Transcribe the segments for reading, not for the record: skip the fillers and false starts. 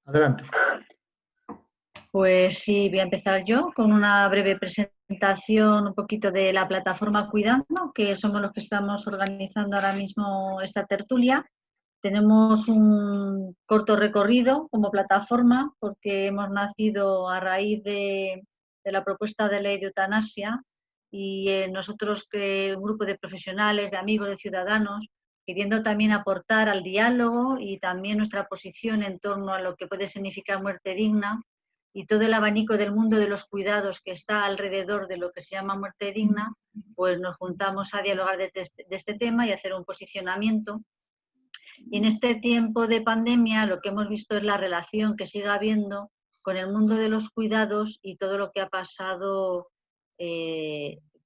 Adelante. Pues sí, voy a empezar yo con una breve presentación un poquito de la plataforma Cuidando, que somos los que estamos organizando ahora mismo esta tertulia. Tenemos un corto recorrido como plataforma porque hemos nacido a raíz de la propuesta de ley de eutanasia y nosotros, un grupo de profesionales, de amigos, de ciudadanos, queriendo también aportar al diálogo y también nuestra posición en torno a lo que puede significar muerte digna y todo el abanico del mundo de los cuidados que está alrededor de lo que se llama muerte digna, pues nos juntamos a dialogar de este tema y hacer un posicionamiento. Y en este tiempo de pandemia lo que hemos visto es la relación que sigue habiendo con el mundo de los cuidados y todo lo que ha pasado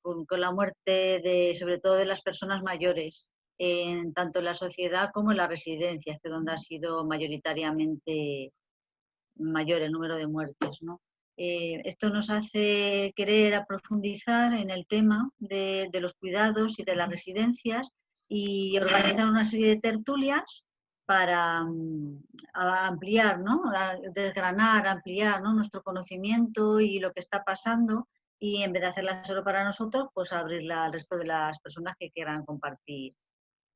con la muerte sobre todo de las personas mayores, tanto en la sociedad como en las residencias, que es donde ha sido mayoritariamente mayor el número de muertes, ¿no? Esto nos hace querer profundizar en el tema de los cuidados y de las residencias y organizar una serie de tertulias para ampliar, ¿no? Desgranar, ampliar, ¿no?, nuestro conocimiento y lo que está pasando, y en vez de hacerla solo para nosotros, pues abrirla al resto de las personas que quieran compartir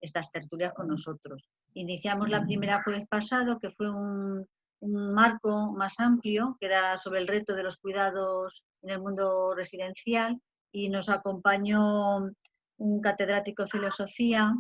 estas tertulias con nosotros. Iniciamos la primera jueves pasado, que fue un marco más amplio, que era sobre el reto de los cuidados en el mundo residencial, y nos acompañó un catedrático de filosofía,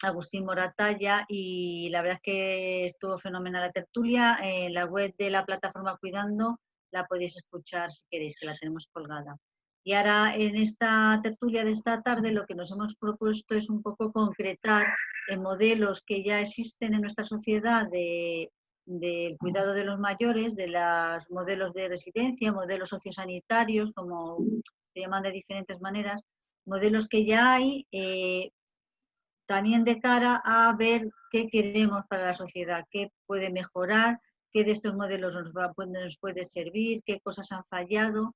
Agustín Moratalla, y la verdad es que estuvo fenomenal la tertulia. En la web de la plataforma Cuidando la podéis escuchar si queréis, que la tenemos colgada. Y ahora en esta tertulia de esta tarde lo que nos hemos propuesto es un poco concretar en modelos que ya existen en nuestra sociedad del cuidado de los mayores, de los modelos de residencia, modelos sociosanitarios, como se llaman de diferentes maneras, modelos que ya hay, también de cara a ver qué queremos para la sociedad, qué puede mejorar, qué de estos modelos nos puede servir, qué cosas han fallado.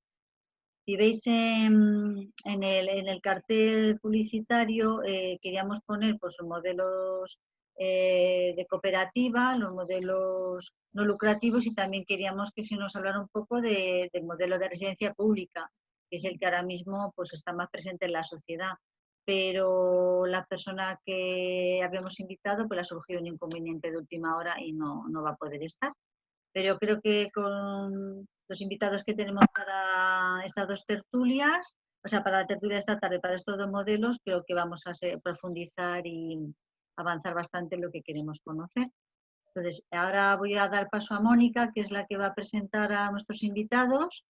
Si veis en el cartel publicitario, queríamos poner pues, los modelos de cooperativa, los modelos no lucrativos, y también queríamos que se nos hablara un poco del modelo de residencia pública, que es el que ahora mismo pues, está más presente en la sociedad. Pero la persona que habíamos invitado pues, le ha surgido un inconveniente de última hora y no va a poder estar. Pero creo que con los invitados que tenemos para estas dos tertulias, o sea, para la tertulia de esta tarde, para estos dos modelos, creo que vamos a profundizar y avanzar bastante en lo que queremos conocer. Entonces, ahora voy a dar paso a Mónica, que es la que va a presentar a nuestros invitados,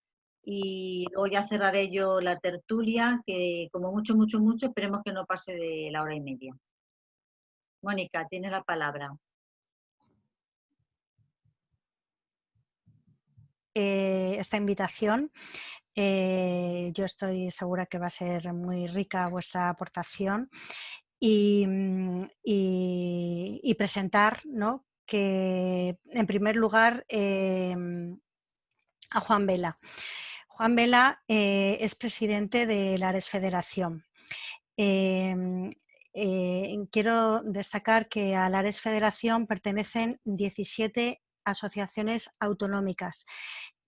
y luego ya cerraré yo la tertulia, que como mucho, mucho, mucho, esperemos que no pase de la hora y media. Mónica, tienes la palabra. Esta invitación. Yo estoy segura que va a ser muy rica vuestra aportación y presentar, ¿no?, que en primer lugar a Juan Vela. Juan Vela es presidente de la Ares Federación. Quiero destacar que a la Ares Federación pertenecen 17 asociaciones autonómicas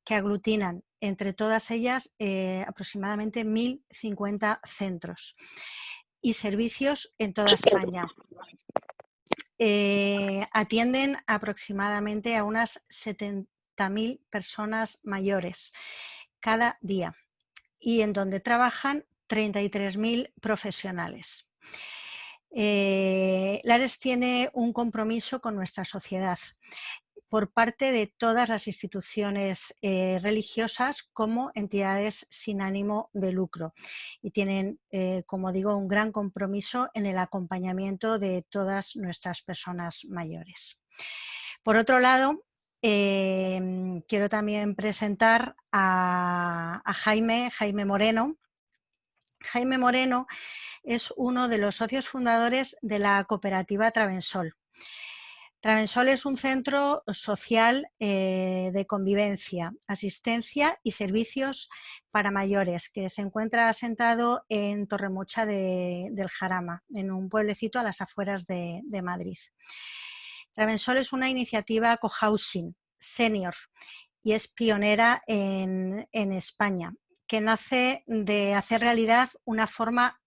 que aglutinan entre todas ellas aproximadamente 1.050 centros y servicios en toda España. Atienden aproximadamente a unas 70.000 personas mayores cada día, y en donde trabajan 33.000 profesionales. Lares tiene un compromiso con nuestra sociedad por parte de todas las instituciones religiosas como entidades sin ánimo de lucro, y tienen, como digo, un gran compromiso en el acompañamiento de todas nuestras personas mayores. Por otro lado, quiero también presentar a Jaime Moreno. Jaime Moreno es uno de los socios fundadores de la cooperativa Travensol. Travensol es un centro social de convivencia, asistencia y servicios para mayores que se encuentra asentado en Torremocha del Jarama, en un pueblecito a las afueras de Madrid. Travensol es una iniciativa cohousing, Senior y es pionera en España, que nace de hacer realidad una forma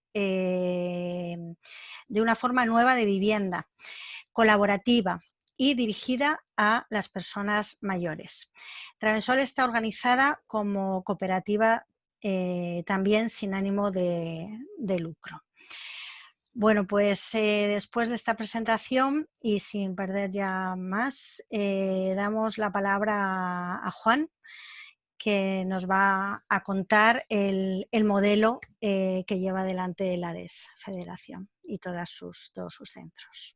nueva de vivienda, colaborativa y dirigida a las personas mayores. Travensol está organizada como cooperativa también sin ánimo de lucro. Bueno, pues después de esta presentación y sin perder ya más, damos la palabra a Juan, que nos va a contar el modelo que lleva adelante el ARES Federación y todos sus centros.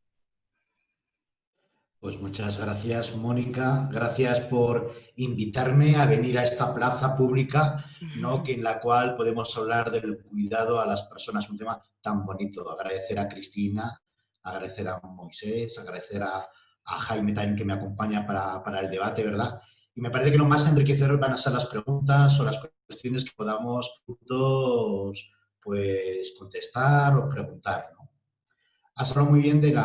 Pues muchas gracias, Mónica. Gracias por invitarme a venir a esta plaza pública, ¿no? En la cual podemos hablar del cuidado a las personas, un tema tan bonito. Agradecer a Cristina, agradecer a Moisés, agradecer a Jaime también, que me acompaña para el debate, ¿verdad? Y me parece que lo más enriquecedor van a ser las preguntas o las cuestiones que podamos juntos, pues, contestar o preguntar, ¿no? Has hablado muy bien del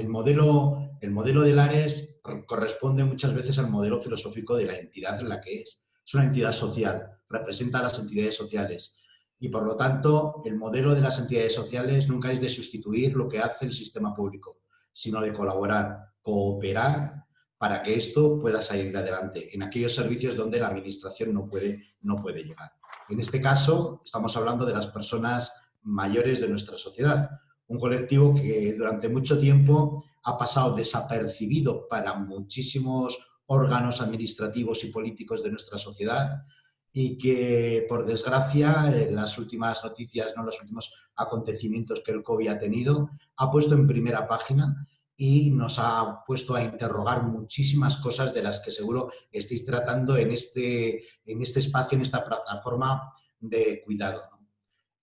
modelo del ARES, corresponde muchas veces al modelo filosófico de la entidad en la que es. Es una entidad social, representa a las entidades sociales y, por lo tanto, el modelo de las entidades sociales nunca es de sustituir lo que hace el sistema público, sino de colaborar, cooperar para que esto pueda salir adelante en aquellos servicios donde la administración no puede llegar. En este caso, estamos hablando de las personas mayores de nuestra sociedad, un colectivo que durante mucho tiempo ha pasado desapercibido para muchísimos órganos administrativos y políticos de nuestra sociedad y que, por desgracia, las últimas noticias, ¿no? Los últimos acontecimientos que el COVID ha tenido, ha puesto en primera página y nos ha puesto a interrogar muchísimas cosas de las que seguro estáis tratando en este espacio, en esta plataforma de cuidado, ¿no?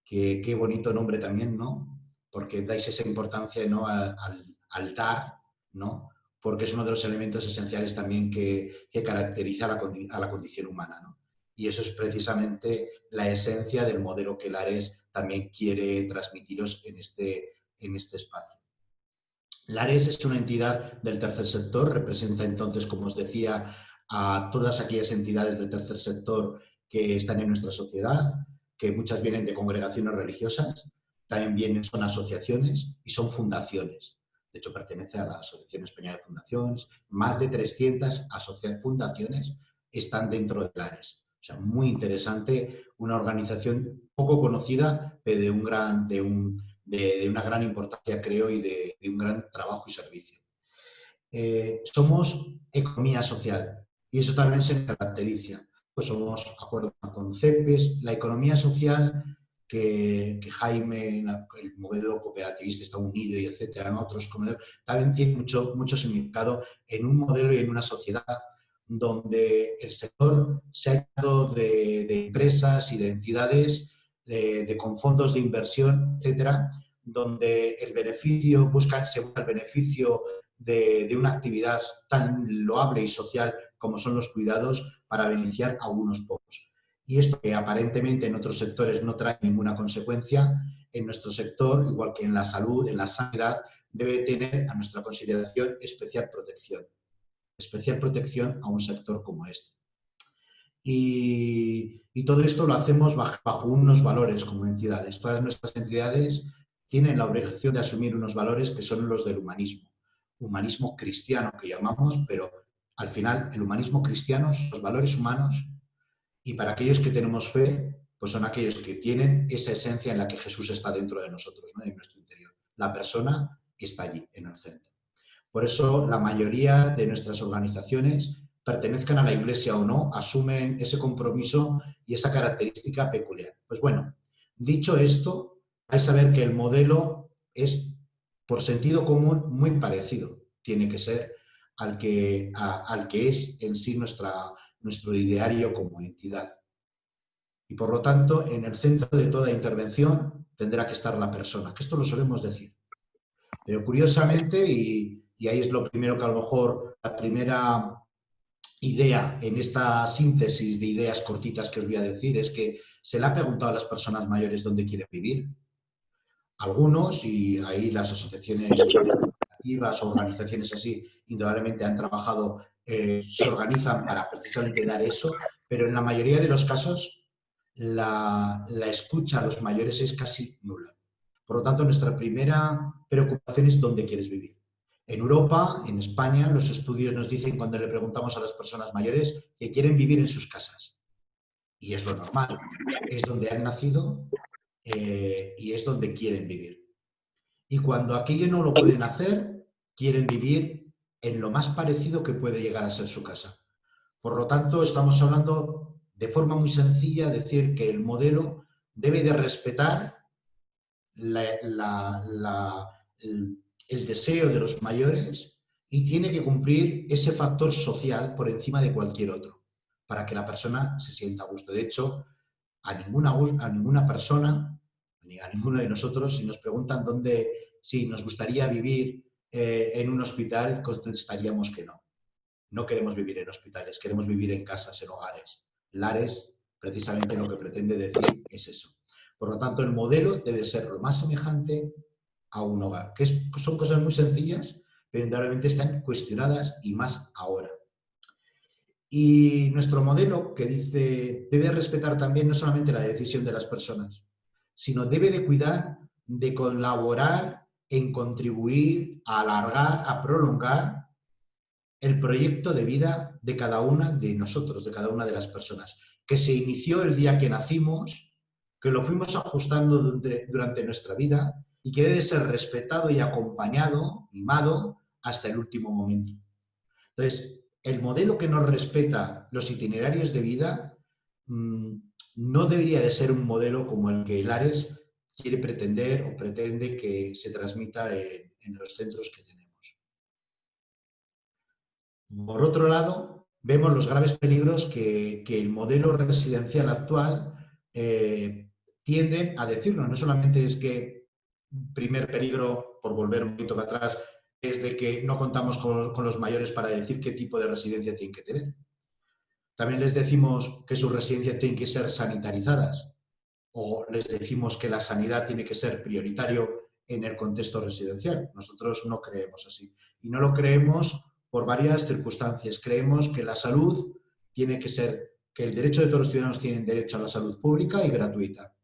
Qué bonito nombre también, ¿no? Porque dais esa importancia, ¿no? al dar, ¿no? Porque es uno de los elementos esenciales también que caracteriza a la condición humana, ¿no? Y eso es precisamente la esencia del modelo que el ARES también quiere transmitiros en este espacio. El ARES es una entidad del tercer sector, representa entonces, como os decía, a todas aquellas entidades del tercer sector que están en nuestra sociedad, que muchas vienen de congregaciones religiosas, también son asociaciones y son fundaciones. De hecho, pertenece a la Asociación Española de Fundaciones. Más de 300 fundaciones están dentro del ARES. O sea, muy interesante, una organización poco conocida, pero de una gran importancia, creo, y de un gran trabajo y servicio. Somos economía social y eso también se caracteriza. Pues somos, acuerdo con CEPES, la economía social que Jaime, el modelo cooperativista está unido y etcétera, ¿no? Otros modelos, también tiene mucho significado en un modelo y en una sociedad donde el sector se ha hecho de empresas y de entidades con fondos de inversión, etcétera, donde el beneficio se busca el beneficio de una actividad tan loable y social como son los cuidados para beneficiar a unos pocos. Y esto, que aparentemente en otros sectores no trae ninguna consecuencia, en nuestro sector, igual que en la salud, en la sanidad, debe tener a nuestra consideración especial protección a un sector como este. Y todo esto lo hacemos bajo unos valores como entidades. Todas nuestras entidades tienen la obligación de asumir unos valores que son los del humanismo cristiano que llamamos, pero al final el humanismo cristiano son los valores humanos y para aquellos que tenemos fe, pues son aquellos que tienen esa esencia en la que Jesús está dentro de nosotros, ¿no? En nuestro interior. La persona está allí, en el centro. Por eso la mayoría de nuestras organizaciones, pertenezcan a la Iglesia o no, asumen ese compromiso y esa característica peculiar. Pues bueno, dicho esto, vais a ver que el modelo es, por sentido común, muy parecido. Tiene que ser al que es en sí nuestro ideario como entidad. Y por lo tanto, en el centro de toda intervención tendrá que estar la persona, que esto lo solemos decir. Pero curiosamente, y ahí es lo primero que a lo mejor, la primera idea en esta síntesis de ideas cortitas que os voy a decir, es que se le ha preguntado a las personas mayores dónde quieren vivir. Algunos, y ahí las asociaciones o organizaciones así, indudablemente han trabajado se organizan para precisamente dar eso, pero en la mayoría de los casos la escucha a los mayores es casi nula. Por lo tanto, nuestra primera preocupación es dónde quieres vivir. En Europa, en España, los estudios nos dicen cuando le preguntamos a las personas mayores que quieren vivir en sus casas. Y es lo normal. Es donde han nacido y es donde quieren vivir. Y cuando aquello no lo pueden hacer, quieren vivir en lo más parecido que puede llegar a ser su casa. Por lo tanto, estamos hablando de forma muy sencilla, decir que el modelo debe de respetar el deseo de los mayores y tiene que cumplir ese factor social por encima de cualquier otro, para que la persona se sienta a gusto. De hecho, a ninguna persona, ni a ninguno de nosotros, si nos preguntan si nos gustaría vivir en un hospital, contestaríamos que no. No queremos vivir en hospitales, queremos vivir en casas, en hogares. Lares, precisamente lo que pretende decir es eso. Por lo tanto, el modelo debe ser lo más semejante a un hogar, que son cosas muy sencillas, pero indudablemente están cuestionadas y más ahora. Y nuestro modelo, que dice, debe respetar también no solamente la decisión de las personas, sino debe de cuidar de colaborar en contribuir a alargar, a prolongar el proyecto de vida de cada una de nosotros, de cada una de las personas, que se inició el día que nacimos, que lo fuimos ajustando durante nuestra vida y que debe ser respetado y acompañado, mimado, hasta el último momento. Entonces, el modelo que no respeta los itinerarios de vida no debería de ser un modelo como el que Lares quiere pretender o pretende que se transmita en los centros que tenemos. Por otro lado, vemos los graves peligros que el modelo residencial actual tienden a decirnos. No solamente es que primer peligro, por volver un poquito para atrás, es de que no contamos con los mayores para decir qué tipo de residencia tienen que tener. También les decimos que sus residencias tienen que ser sanitarizadas o les decimos que la sanidad tiene que ser prioritario en el contexto residencial. Nosotros no creemos así. Y no lo creemos por varias circunstancias. Creemos que la salud tiene que ser, que el derecho de todos los ciudadanos tienen derecho a la salud pública y gratuita.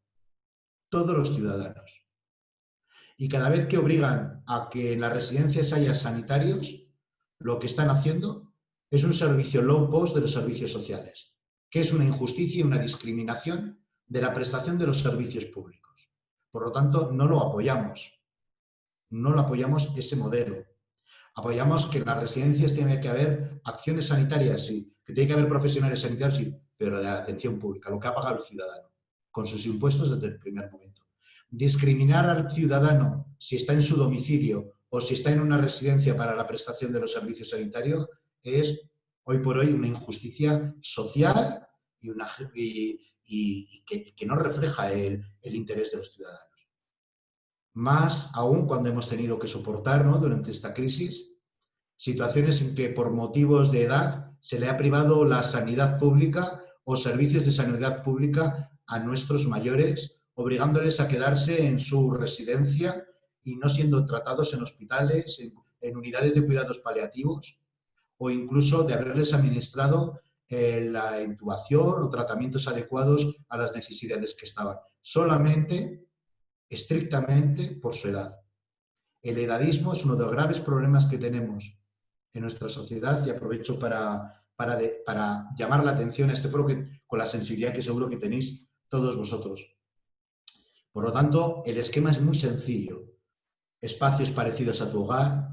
Todos los ciudadanos. Y cada vez que obligan a que en las residencias haya sanitarios, lo que están haciendo es un servicio low cost de los servicios sociales, que es una injusticia y una discriminación de la prestación de los servicios públicos. Por lo tanto, no lo apoyamos. No lo apoyamos ese modelo. Apoyamos que en las residencias tiene que haber acciones sanitarias, sí, que tiene que haber profesionales sanitarios, sí, pero de atención pública, lo que ha pagado el ciudadano, con sus impuestos desde el primer momento. Discriminar al ciudadano si está en su domicilio o si está en una residencia para la prestación de los servicios sanitarios es, hoy por hoy, una injusticia social y que no refleja el interés de los ciudadanos. Más aún cuando hemos tenido que soportar, ¿no?, durante esta crisis, situaciones en que por motivos de edad se le ha privado la sanidad pública o servicios de sanidad pública a nuestros mayores, obligándoles a quedarse en su residencia y no siendo tratados en hospitales, en unidades de cuidados paliativos, o incluso de haberles administrado la intubación o tratamientos adecuados a las necesidades que estaban. Solamente, estrictamente, por su edad. El edadismo es uno de los graves problemas que tenemos en nuestra sociedad y aprovecho para llamar la atención a este foro con la sensibilidad que seguro que tenéis todos vosotros. Por lo tanto, el esquema es muy sencillo. Espacios parecidos a tu hogar.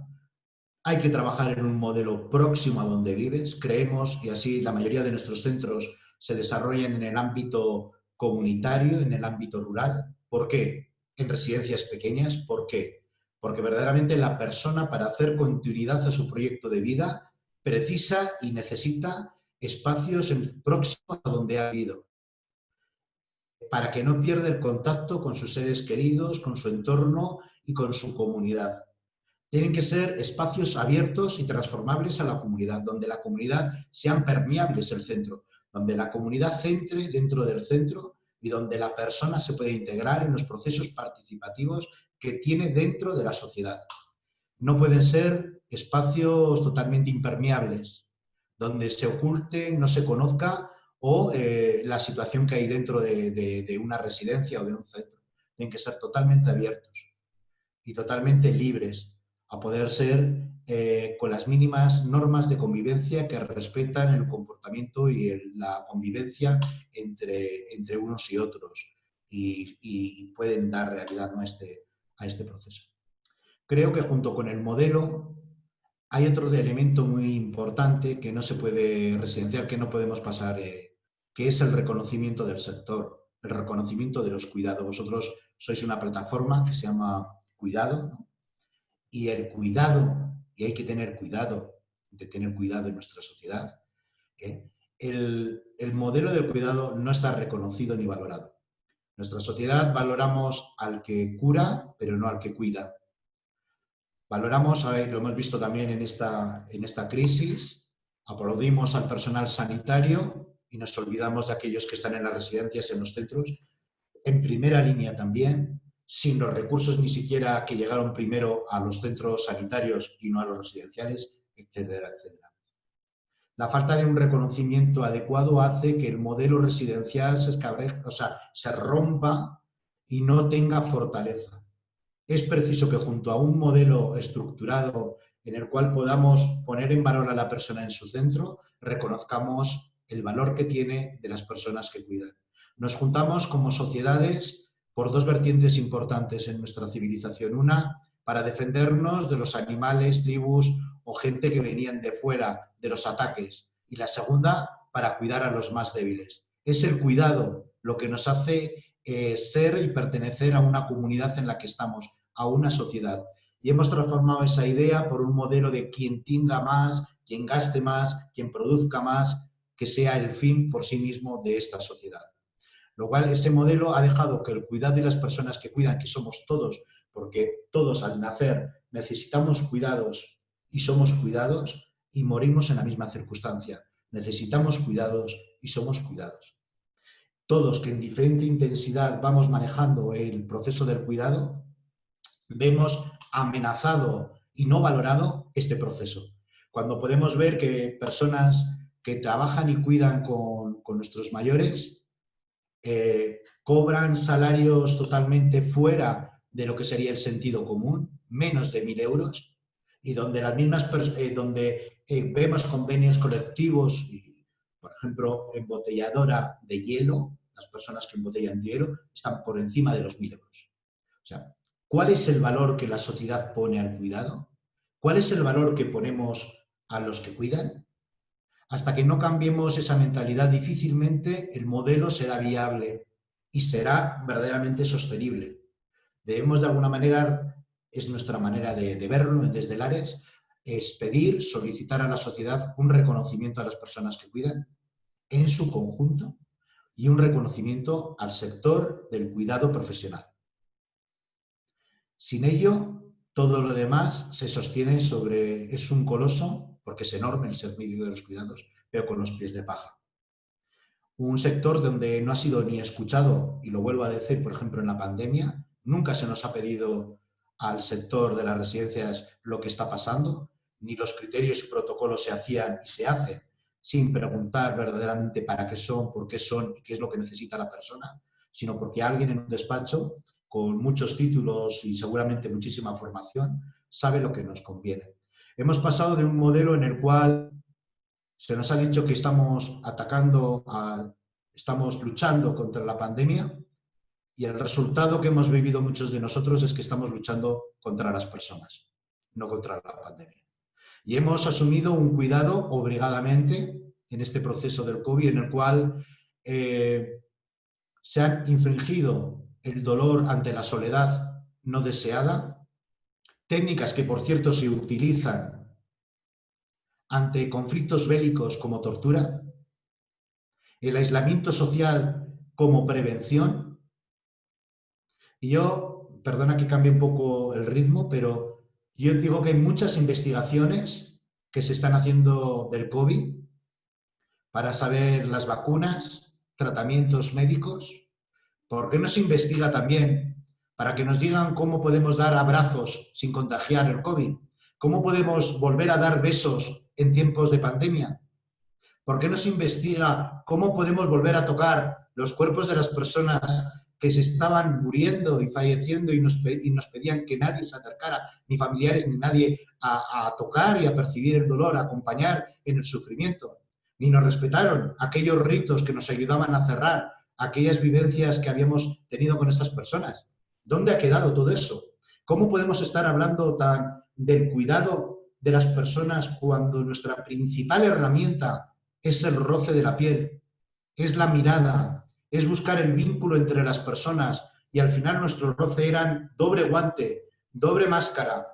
Hay que trabajar en un modelo próximo a donde vives. Creemos, y así la mayoría de nuestros centros se desarrollan en el ámbito comunitario, en el ámbito rural. ¿Por qué? En residencias pequeñas. ¿Por qué? Porque verdaderamente la persona, para hacer continuidad a su proyecto de vida, precisa y necesita espacios próximos a donde ha vivido, para que no pierda el contacto con sus seres queridos, con su entorno y con su comunidad. Tienen que ser espacios abiertos y transformables a la comunidad, donde la comunidad sean permeables el centro, donde la comunidad centre dentro del centro y donde la persona se puede integrar en los procesos participativos que tiene dentro de la sociedad. No pueden ser espacios totalmente impermeables, donde se oculte, no se conozca, o la situación que hay dentro de una residencia o de un centro. Tienen que ser totalmente abiertos y totalmente libres a poder ser con las mínimas normas de convivencia que respetan el comportamiento y la convivencia entre unos y otros y pueden dar realidad, ¿no?, a este proceso. Creo que junto con el modelo hay otro elemento muy importante que no se puede residenciar, que no podemos pasar, que es el reconocimiento del sector, el reconocimiento de los cuidados. Vosotros sois una plataforma que se llama Cuidado, ¿no? Y el cuidado, y hay que tener cuidado, de tener cuidado en nuestra sociedad, el modelo del cuidado no está reconocido ni valorado. En nuestra sociedad valoramos al que cura, pero no al que cuida. Valoramos, lo hemos visto también en esta crisis, aplaudimos al personal sanitario y nos olvidamos de aquellos que están en las residencias, en los centros, en primera línea también, sin los recursos ni siquiera que llegaron primero a los centros sanitarios y no a los residenciales, etcétera, etcétera. La falta de un reconocimiento adecuado hace que el modelo residencial se rompa y no tenga fortaleza. Es preciso que junto a un modelo estructurado en el cual podamos poner en valor a la persona en su centro, reconozcamos el valor que tiene de las personas que cuidan. Nos juntamos como sociedades por dos vertientes importantes en nuestra civilización. Una, para defendernos de los animales, tribus o gente que venían de fuera, de los ataques. Y la segunda, para cuidar a los más débiles. Es el cuidado lo que nos hace ser y pertenecer a una comunidad en la que estamos, a una sociedad. Y hemos transformado esa idea por un modelo de quien tenga más, quien gaste más, quien produzca más, que sea el fin por sí mismo de esta sociedad. Lo cual, ese modelo ha dejado que el cuidado de las personas que cuidan, que somos todos, porque todos al nacer necesitamos cuidados y somos cuidados y morimos en la misma circunstancia. Necesitamos cuidados y somos cuidados. Todos que en diferente intensidad vamos manejando el proceso del cuidado, vemos amenazado y no valorado este proceso. Cuando podemos ver que personas que trabajan y cuidan con nuestros mayores cobran salarios totalmente fuera de lo que sería el sentido común, menos de 1.000 euros, y donde las mismas vemos convenios colectivos, por ejemplo, embotelladora de hielo, las personas que embotellan hielo están por encima de los 1.000 euros. O sea, ¿cuál es el valor que la sociedad pone al cuidado? ¿Cuál es el valor que ponemos a los que cuidan? Hasta que no cambiemos esa mentalidad, difícilmente el modelo será viable y será verdaderamente sostenible. Debemos, de alguna manera, es nuestra manera de verlo desde el ARES, es pedir, solicitar a la sociedad un reconocimiento a las personas que cuidan en su conjunto y un reconocimiento al sector del cuidado profesional. Sin ello, todo lo demás se sostiene sobre, es un coloso, porque es enorme el servicio de los cuidados, pero con los pies de paja. Un sector donde no ha sido ni escuchado, y lo vuelvo a decir, por ejemplo, en la pandemia, nunca se nos ha pedido al sector de las residencias lo que está pasando, ni los criterios y protocolos se hacían y se hacen sin preguntar verdaderamente para qué son, por qué son y qué es lo que necesita la persona, sino porque alguien en un despacho con muchos títulos y seguramente muchísima formación sabe lo que nos conviene. Hemos pasado de un modelo en el cual se nos ha dicho que estamos estamos luchando contra la pandemia y el resultado que hemos vivido muchos de nosotros es que estamos luchando contra las personas, no contra la pandemia. Y hemos asumido un cuidado obligadamente en este proceso del COVID en el cual se han infringido el dolor ante la soledad no deseada, técnicas que, por cierto, se utilizan ante conflictos bélicos como tortura, el aislamiento social como prevención. Y yo, perdona que cambie un poco el ritmo, pero yo digo que hay muchas investigaciones que se están haciendo del COVID para saber las vacunas, tratamientos médicos. ¿Por qué no se investiga también para que nos digan cómo podemos dar abrazos sin contagiar el COVID? ¿Cómo podemos volver a dar besos en tiempos de pandemia? ¿Por qué no se investiga cómo podemos volver a tocar los cuerpos de las personas que se estaban muriendo y falleciendo y nos pedían que nadie se acercara, ni familiares ni nadie, a tocar y a percibir el dolor, a acompañar en el sufrimiento? Ni nos respetaron aquellos ritos que nos ayudaban a cerrar aquellas vivencias que habíamos tenido con estas personas. ¿Dónde ha quedado todo eso? ¿Cómo podemos estar hablando del cuidado de las personas cuando nuestra principal herramienta es el roce de la piel, es la mirada, es buscar el vínculo entre las personas, y al final nuestro roce eran doble guante, doble máscara,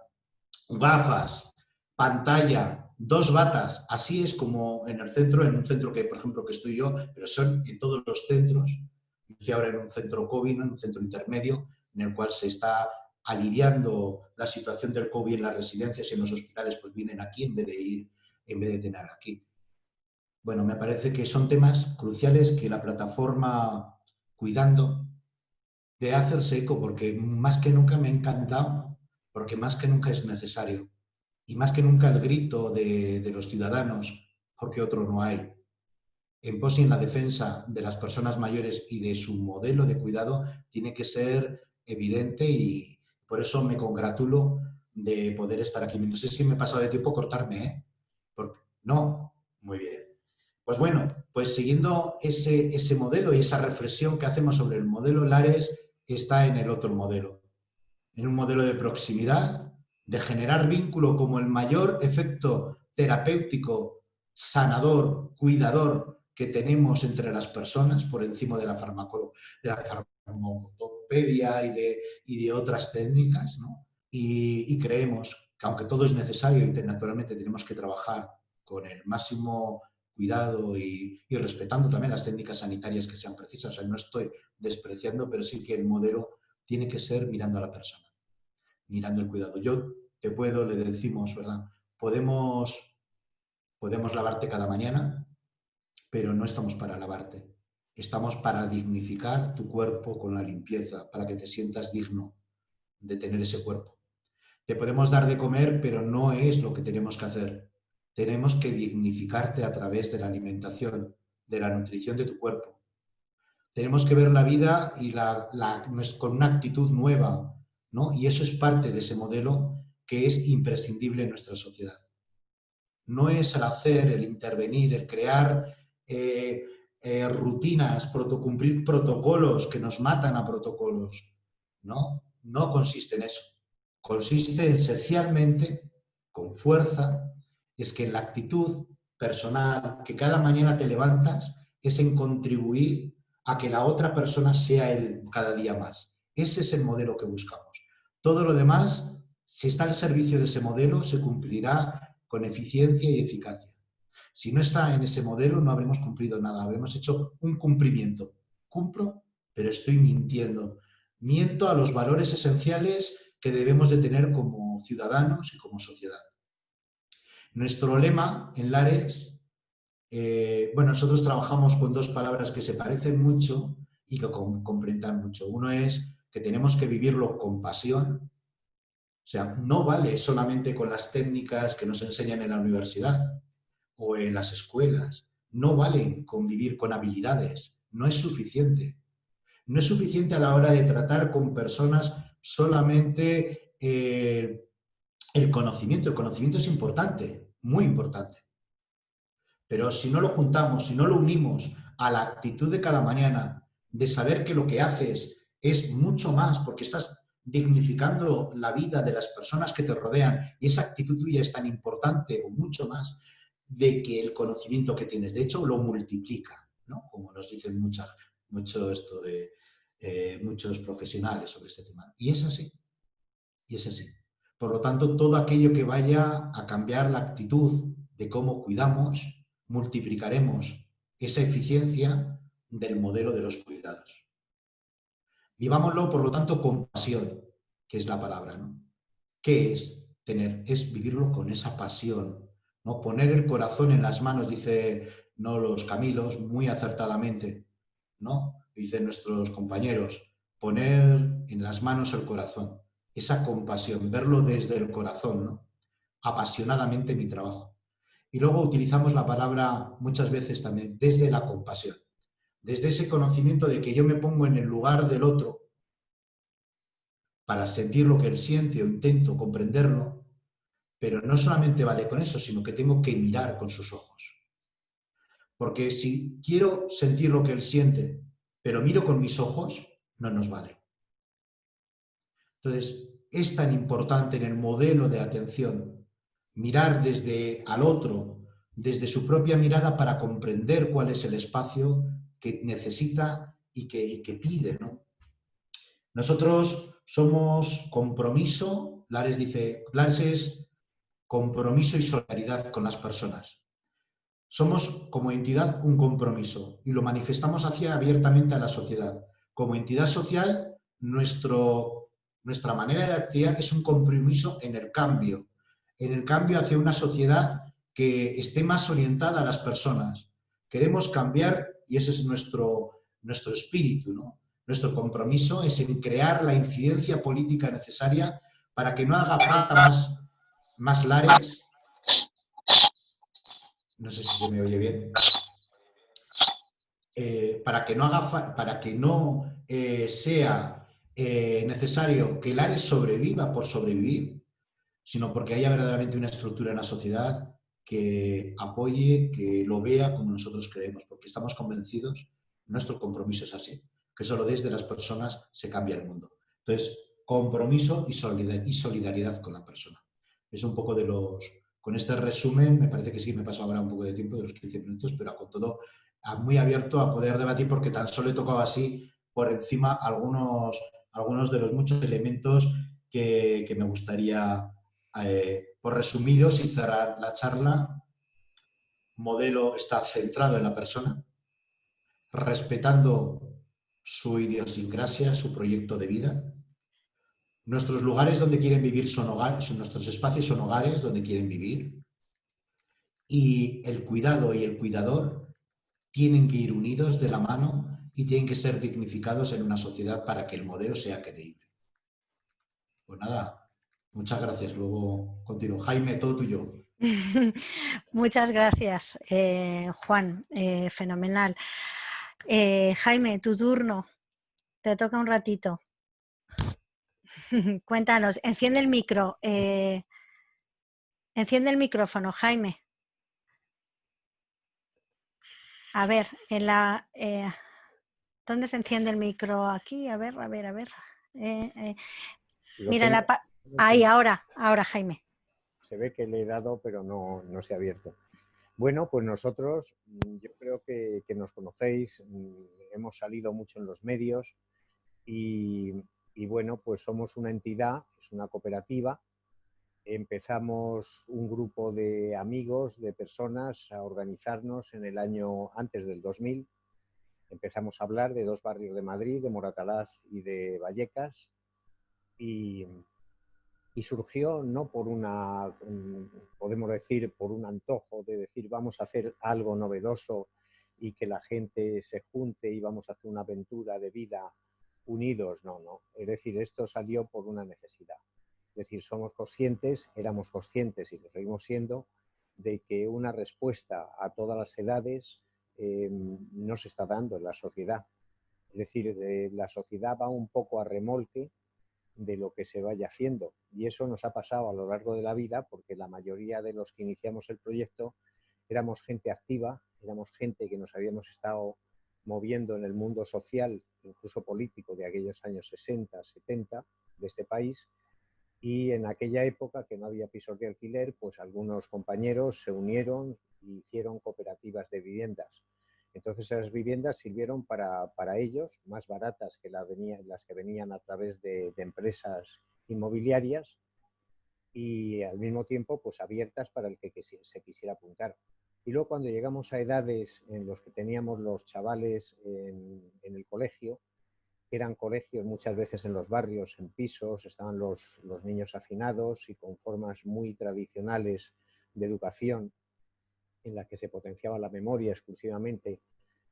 gafas, pantalla, 2 batas? Así es como en el centro, en un centro que, por ejemplo, que estoy yo, pero son en todos los centros. Yo estoy ahora en un centro COVID, en un centro intermedio, en el cual se está aliviando la situación del COVID en las residencias y en los hospitales, pues vienen aquí en vez de tener aquí. Bueno, me parece que son temas cruciales que la plataforma Cuidando debe hacerse eco, porque más que nunca me ha encantado, porque más que nunca es necesario. Y más que nunca el grito de los ciudadanos, porque otro no hay, en pos y en la defensa de las personas mayores y de su modelo de cuidado, tiene que ser evidente, y por eso me congratulo de poder estar aquí. No sé si me he pasado de tiempo cortarme, ¿eh? No, muy bien. Pues bueno, pues siguiendo ese modelo y esa reflexión que hacemos sobre el modelo Lares, está en el otro modelo, en un modelo de proximidad, de generar vínculo como el mayor efecto terapéutico, sanador, cuidador que tenemos entre las personas, por encima de la farmacopedia y de otras técnicas, ¿no? Y creemos que, aunque todo es necesario y naturalmente tenemos que trabajar con el máximo cuidado y respetando también las técnicas sanitarias que sean precisas, o sea, no estoy despreciando, pero sí que el modelo tiene que ser mirando a la persona, mirando el cuidado. Le decimos, ¿verdad? Podemos lavarte cada mañana, pero no estamos para lavarte. Estamos para dignificar tu cuerpo con la limpieza, para que te sientas digno de tener ese cuerpo. Te podemos dar de comer, pero no es lo que tenemos que hacer. Tenemos que dignificarte a través de la alimentación, de la nutrición de tu cuerpo. Tenemos que ver la vida con una actitud nueva, ¿no? Y eso es parte de ese modelo que es imprescindible en nuestra sociedad. No es el hacer, el intervenir, el crear rutinas, cumplir protocolos que nos matan a protocolos. No, no consiste en eso. Consiste esencialmente, con fuerza, es que en la actitud personal, que cada mañana te levantas, es en contribuir a que la otra persona sea él cada día más. Ese es el modelo que buscamos. Todo lo demás, si está al servicio de ese modelo, se cumplirá con eficiencia y eficacia. Si no está en ese modelo, no habremos cumplido nada, habremos hecho un cumplimiento. Cumplo, pero estoy mintiendo. Miento a los valores esenciales que debemos de tener como ciudadanos y como sociedad. Nuestro lema en Lares, nosotros trabajamos con 2 palabras que se parecen mucho y que complementan mucho. Uno es que tenemos que vivirlo con pasión. O sea, no vale solamente con las técnicas que nos enseñan en la universidad o en las escuelas. No vale con vivir con habilidades. No es suficiente. No es suficiente a la hora de tratar con personas solamente el conocimiento. El conocimiento es importante, muy importante. Pero si no lo juntamos, si no lo unimos a la actitud de cada mañana, de saber que lo que haces es mucho más, porque estás dignificando la vida de las personas que te rodean, y esa actitud tuya es tan importante o mucho más de que el conocimiento que tienes. De hecho, lo multiplica, ¿no? Como nos dicen muchos profesionales sobre este tema. Y es así. Y es así. Por lo tanto, todo aquello que vaya a cambiar la actitud de cómo cuidamos, multiplicaremos esa eficiencia del modelo de los cuidados. Vivámoslo, por lo tanto, con pasión, que es la palabra, ¿no? ¿Qué es tener? Es vivirlo con esa pasión, ¿no? Poner el corazón en las manos, dice, ¿no?, los Camilos, muy acertadamente, ¿no? Dicen nuestros compañeros, poner en las manos el corazón, esa compasión, verlo desde el corazón, ¿no? Apasionadamente mi trabajo. Y luego utilizamos la palabra muchas veces también desde la compasión, desde ese conocimiento de que yo me pongo en el lugar del otro para sentir lo que él siente o intento comprenderlo, pero no solamente vale con eso, sino que tengo que mirar con sus ojos. Porque si quiero sentir lo que él siente, pero miro con mis ojos, no nos vale. Entonces, es tan importante en el modelo de atención mirar desde al otro, desde su propia mirada para comprender cuál es el espacio que necesita y que pide, ¿no? Nosotros somos compromiso, Lares es compromiso y solidaridad con las personas. Somos como entidad un compromiso y lo manifestamos hacia abiertamente a la sociedad. Como entidad social, nuestra manera de actuar es un compromiso en el cambio hacia una sociedad que esté más orientada a las personas. Queremos cambiar y ese es nuestro espíritu, ¿no? Nuestro compromiso es en crear la incidencia política necesaria para que no haga falta más Lares. No sé si se me oye bien. Para que no sea necesario que el Ares sobreviva por sobrevivir, sino porque haya verdaderamente una estructura en la sociedad que apoye, que lo vea como nosotros creemos, porque estamos convencidos, nuestro compromiso es así, que solo desde las personas se cambia el mundo. Entonces, compromiso y solidaridad con la persona. Es un poco con este resumen, me parece que sí me he pasado ahora un poco de tiempo, de los 15 minutos, pero con todo muy abierto a poder debatir porque tan solo he tocado así por encima algunos de los muchos elementos que me gustaría, por resumiros y cerrar la charla. Modelo está centrado en la persona, respetando su idiosincrasia, su proyecto de vida. Nuestros lugares donde quieren vivir son hogares, nuestros espacios son hogares donde quieren vivir. Y el cuidado y el cuidador tienen que ir unidos de la mano y tienen que ser dignificados en una sociedad para que el modelo sea creíble. Pues nada, muchas gracias. Luego continúo. Jaime, todo tuyo. Muchas gracias, Juan. Fenomenal. Jaime, tu turno. Te toca un ratito. Cuéntanos. Enciende el micro. Enciende el micrófono, Jaime. A ver, ¿dónde se enciende el micro? Aquí, a ver. Mira, ahí, ahora, Jaime. Se ve que le he dado, pero no se ha abierto. Bueno, pues nosotros, yo creo que nos conocéis, hemos salido mucho en los medios y bueno, pues somos una entidad, es una cooperativa. Empezamos un grupo de amigos, de personas, a organizarnos en el año antes del 2000. Empezamos a hablar de dos barrios de Madrid, de Moratalaz y de Vallecas, y surgió no por podemos decir, por un antojo de decir vamos a hacer algo novedoso y que la gente se junte y vamos a hacer una aventura de vida unidos, no. Es decir, esto salió por una necesidad. Es decir, éramos conscientes y lo seguimos siendo, de que una respuesta a todas las edades no se está dando en la sociedad. Es decir, la sociedad va un poco a remolque de lo que se vaya haciendo. Y eso nos ha pasado a lo largo de la vida porque la mayoría de los que iniciamos el proyecto éramos gente activa, éramos gente que nos habíamos estado moviendo en el mundo social, incluso político, de aquellos años 60, 70 de este país. Y en aquella época, que no había pisos de alquiler, pues algunos compañeros se unieron y hicieron cooperativas de viviendas. Entonces esas viviendas sirvieron para ellos, más baratas que las que venían a través de empresas inmobiliarias y al mismo tiempo pues abiertas para el que se quisiera apuntar. Y luego cuando llegamos a edades en los que teníamos los chavales en el colegio, eran colegios muchas veces en los barrios, en pisos, estaban los niños hacinados y con formas muy tradicionales de educación en la que se potenciaba la memoria exclusivamente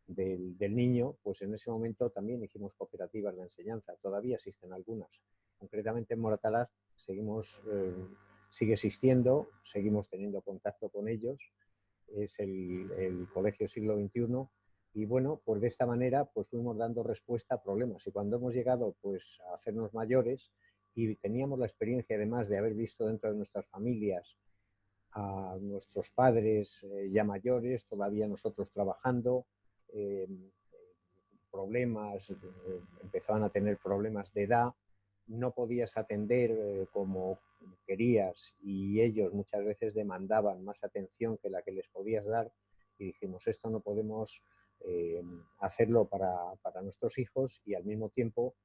del niño, pues en ese momento también hicimos cooperativas de enseñanza. Todavía existen algunas. Concretamente en Moratalaz sigue existiendo, seguimos teniendo contacto con ellos es el Colegio Siglo XXI. Y bueno, pues de esta manera pues fuimos dando respuesta a problemas. Y cuando hemos llegado pues a hacernos mayores y teníamos la experiencia además de haber visto dentro de nuestras familias a nuestros padres ya mayores, todavía nosotros trabajando, eh, problemas, empezaban a tener problemas de edad, no podías atender como querías y ellos muchas veces demandaban más atención que la que les podías dar y dijimos, esto no podemos hacerlo para nuestros hijos y al mismo tiempo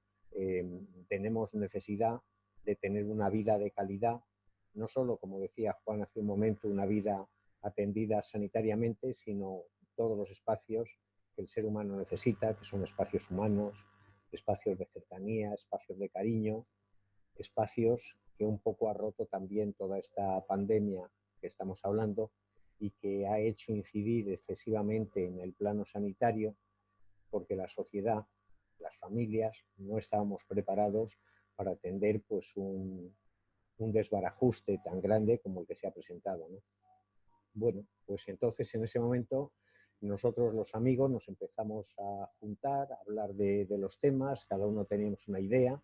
tenemos necesidad de tener una vida de calidad, no solo, como decía Juan hace un momento, una vida atendida sanitariamente, sino todos los espacios que el ser humano necesita, que son espacios humanos, espacios de cercanía, espacios de cariño, espacios que un poco ha roto también toda esta pandemia que estamos hablando y que ha hecho incidir excesivamente en el plano sanitario porque la sociedad, las familias, no estábamos preparados para atender pues un desbarajuste tan grande como el que se ha presentado, ¿no? Bueno, pues entonces en ese momento nosotros los amigos nos empezamos a juntar, a hablar de los temas, cada uno teníamos una idea,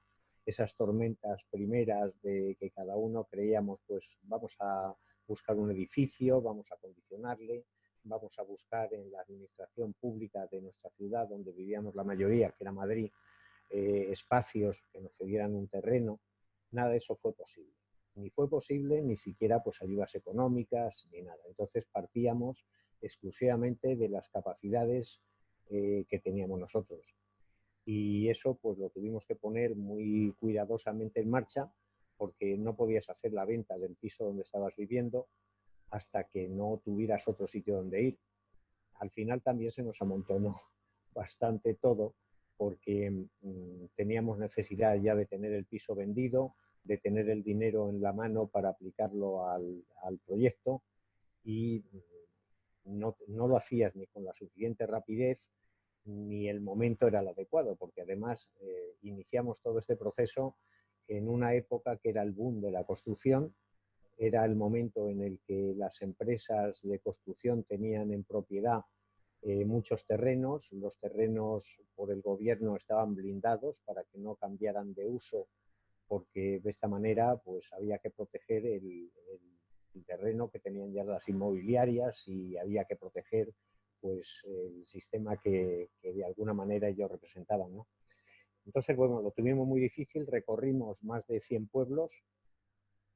esas tormentas primeras de que cada uno creíamos pues vamos a buscar un edificio, vamos a acondicionarle, vamos a buscar en la administración pública de nuestra ciudad donde vivíamos la mayoría, que era Madrid, espacios que nos cedieran un terreno, nada de eso fue posible. Ni fue posible ni siquiera pues ayudas económicas ni nada. Entonces partíamos exclusivamente de las capacidades que teníamos nosotros. Y eso pues lo tuvimos que poner muy cuidadosamente en marcha porque no podías hacer la venta del piso donde estabas viviendo hasta que no tuvieras otro sitio donde ir. Al final también se nos amontonó bastante todo porque teníamos necesidad ya de tener el piso vendido, de tener el dinero en la mano para aplicarlo al proyecto y no lo hacías ni con la suficiente rapidez ni el momento era el adecuado, porque además iniciamos todo este proceso en una época que era el boom de la construcción, era el momento en el que las empresas de construcción tenían en propiedad muchos terrenos, los terrenos por el gobierno estaban blindados para que no cambiaran de uso porque de esta manera pues había que proteger el terreno que tenían ya las inmobiliarias y había que proteger pues el sistema que de alguna manera ellos representaban, ¿no? Entonces, bueno, lo tuvimos muy difícil, recorrimos más de 100 pueblos,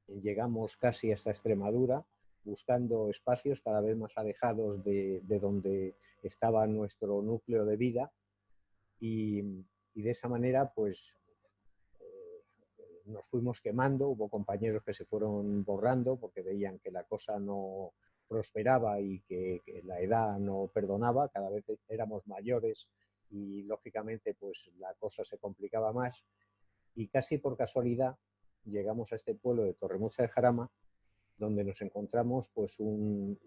llegamos casi hasta Extremadura, buscando espacios cada vez más alejados de donde estaba nuestro núcleo de vida y de esa manera pues nos fuimos quemando, hubo compañeros que se fueron borrando porque veían que la cosa no prosperaba y que la edad no perdonaba, cada vez éramos mayores y lógicamente pues la cosa se complicaba más y casi por casualidad llegamos a este pueblo de Torremocha de Jarama donde nos encontramos pues un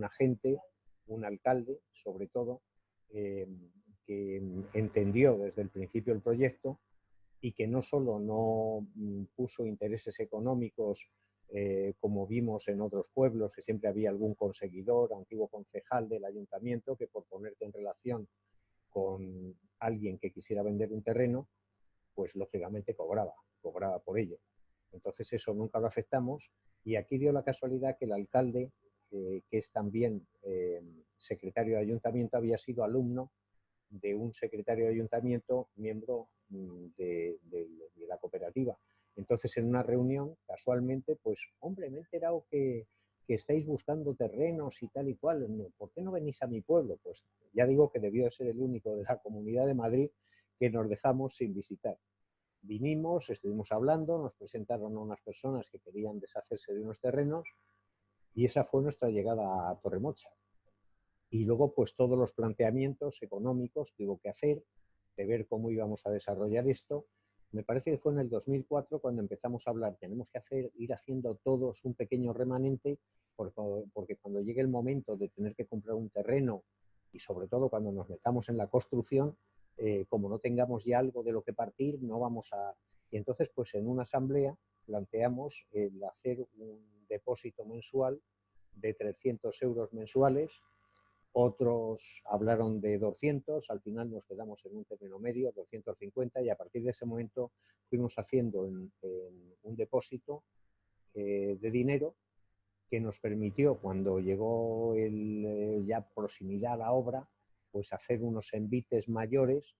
agente, un alcalde sobre todo, que entendió desde el principio el proyecto y que no solo no puso intereses económicos como vimos en otros pueblos, que siempre había algún conseguidor, antiguo concejal del ayuntamiento, que por ponerte en relación con alguien que quisiera vender un terreno, pues lógicamente cobraba por ello. Entonces eso nunca lo aceptamos y aquí dio la casualidad que el alcalde, que es también secretario de ayuntamiento, había sido alumno de un secretario de ayuntamiento, miembro de la cooperativa. Entonces, en una reunión, casualmente, pues, hombre, me he enterado que estáis buscando terrenos y tal y cual, ¿por qué no venís a mi pueblo? Pues ya digo que debió de ser el único de la Comunidad de Madrid que nos dejamos sin visitar. Vinimos, estuvimos hablando, nos presentaron a unas personas que querían deshacerse de unos terrenos y esa fue nuestra llegada a Torremocha. Y luego, pues todos los planteamientos económicos que hubo que hacer, de ver cómo íbamos a desarrollar esto. Me parece que fue en el 2004 cuando empezamos a hablar, tenemos que ir haciendo todos un pequeño remanente, porque cuando llegue el momento de tener que comprar un terreno y sobre todo cuando nos metamos en la construcción, como no tengamos ya algo de lo que partir, no vamos a... Y entonces, pues en una asamblea planteamos el hacer un depósito mensual de 300 euros mensuales, otros hablaron de 200, al final nos quedamos en un término medio, 250, y a partir de ese momento fuimos haciendo en un depósito de dinero que nos permitió, cuando llegó ya proximidad a la obra, pues hacer unos envites mayores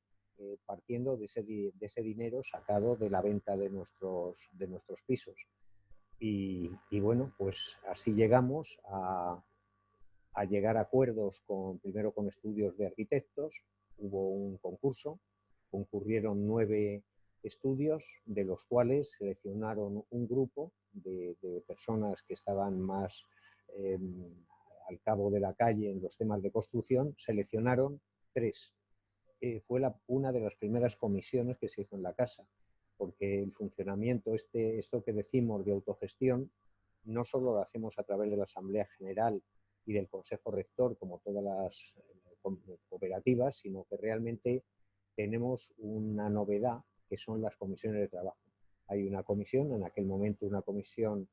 partiendo de ese dinero sacado de la venta de nuestros pisos. Y bueno, pues así llegamos a llegar a acuerdos primero con estudios de arquitectos. Hubo un concurso, concurrieron 9 estudios, de los cuales seleccionaron un grupo de personas que estaban más al cabo de la calle en los temas de construcción, seleccionaron 3. Fue una de las primeras comisiones que se hizo en la casa, porque el funcionamiento, esto que decimos de autogestión, no solo lo hacemos a través de la Asamblea General y del Consejo Rector, como todas las cooperativas, sino que realmente tenemos una novedad, que son las comisiones de trabajo. Hay una comisión, en aquel momento una comisión,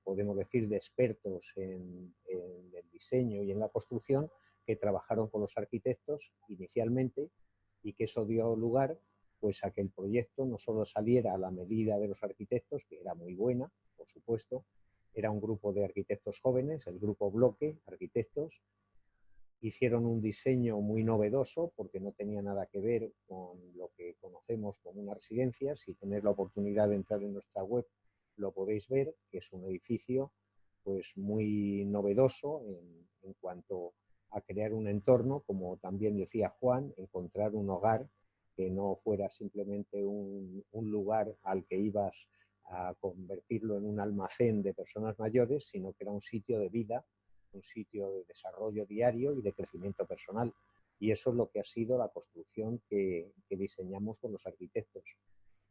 podemos decir, de expertos en el diseño y en la construcción, que trabajaron con los arquitectos inicialmente, y que eso dio lugar pues a que el proyecto no solo saliera a la medida de los arquitectos, que era muy buena, por supuesto. Era un grupo de arquitectos jóvenes, el grupo Bloque Arquitectos. Hicieron un diseño muy novedoso, porque no tenía nada que ver con lo que conocemos como una residencia. Si tenéis la oportunidad de entrar en nuestra web, lo podéis ver, que es un edificio pues muy novedoso en cuanto a crear un entorno, como también decía Juan, encontrar un hogar que no fuera simplemente un lugar al que ibas a convertirlo en un almacén de personas mayores, sino que era un sitio de vida, un sitio de desarrollo diario y de crecimiento personal. Y eso es lo que ha sido la construcción que diseñamos con los arquitectos.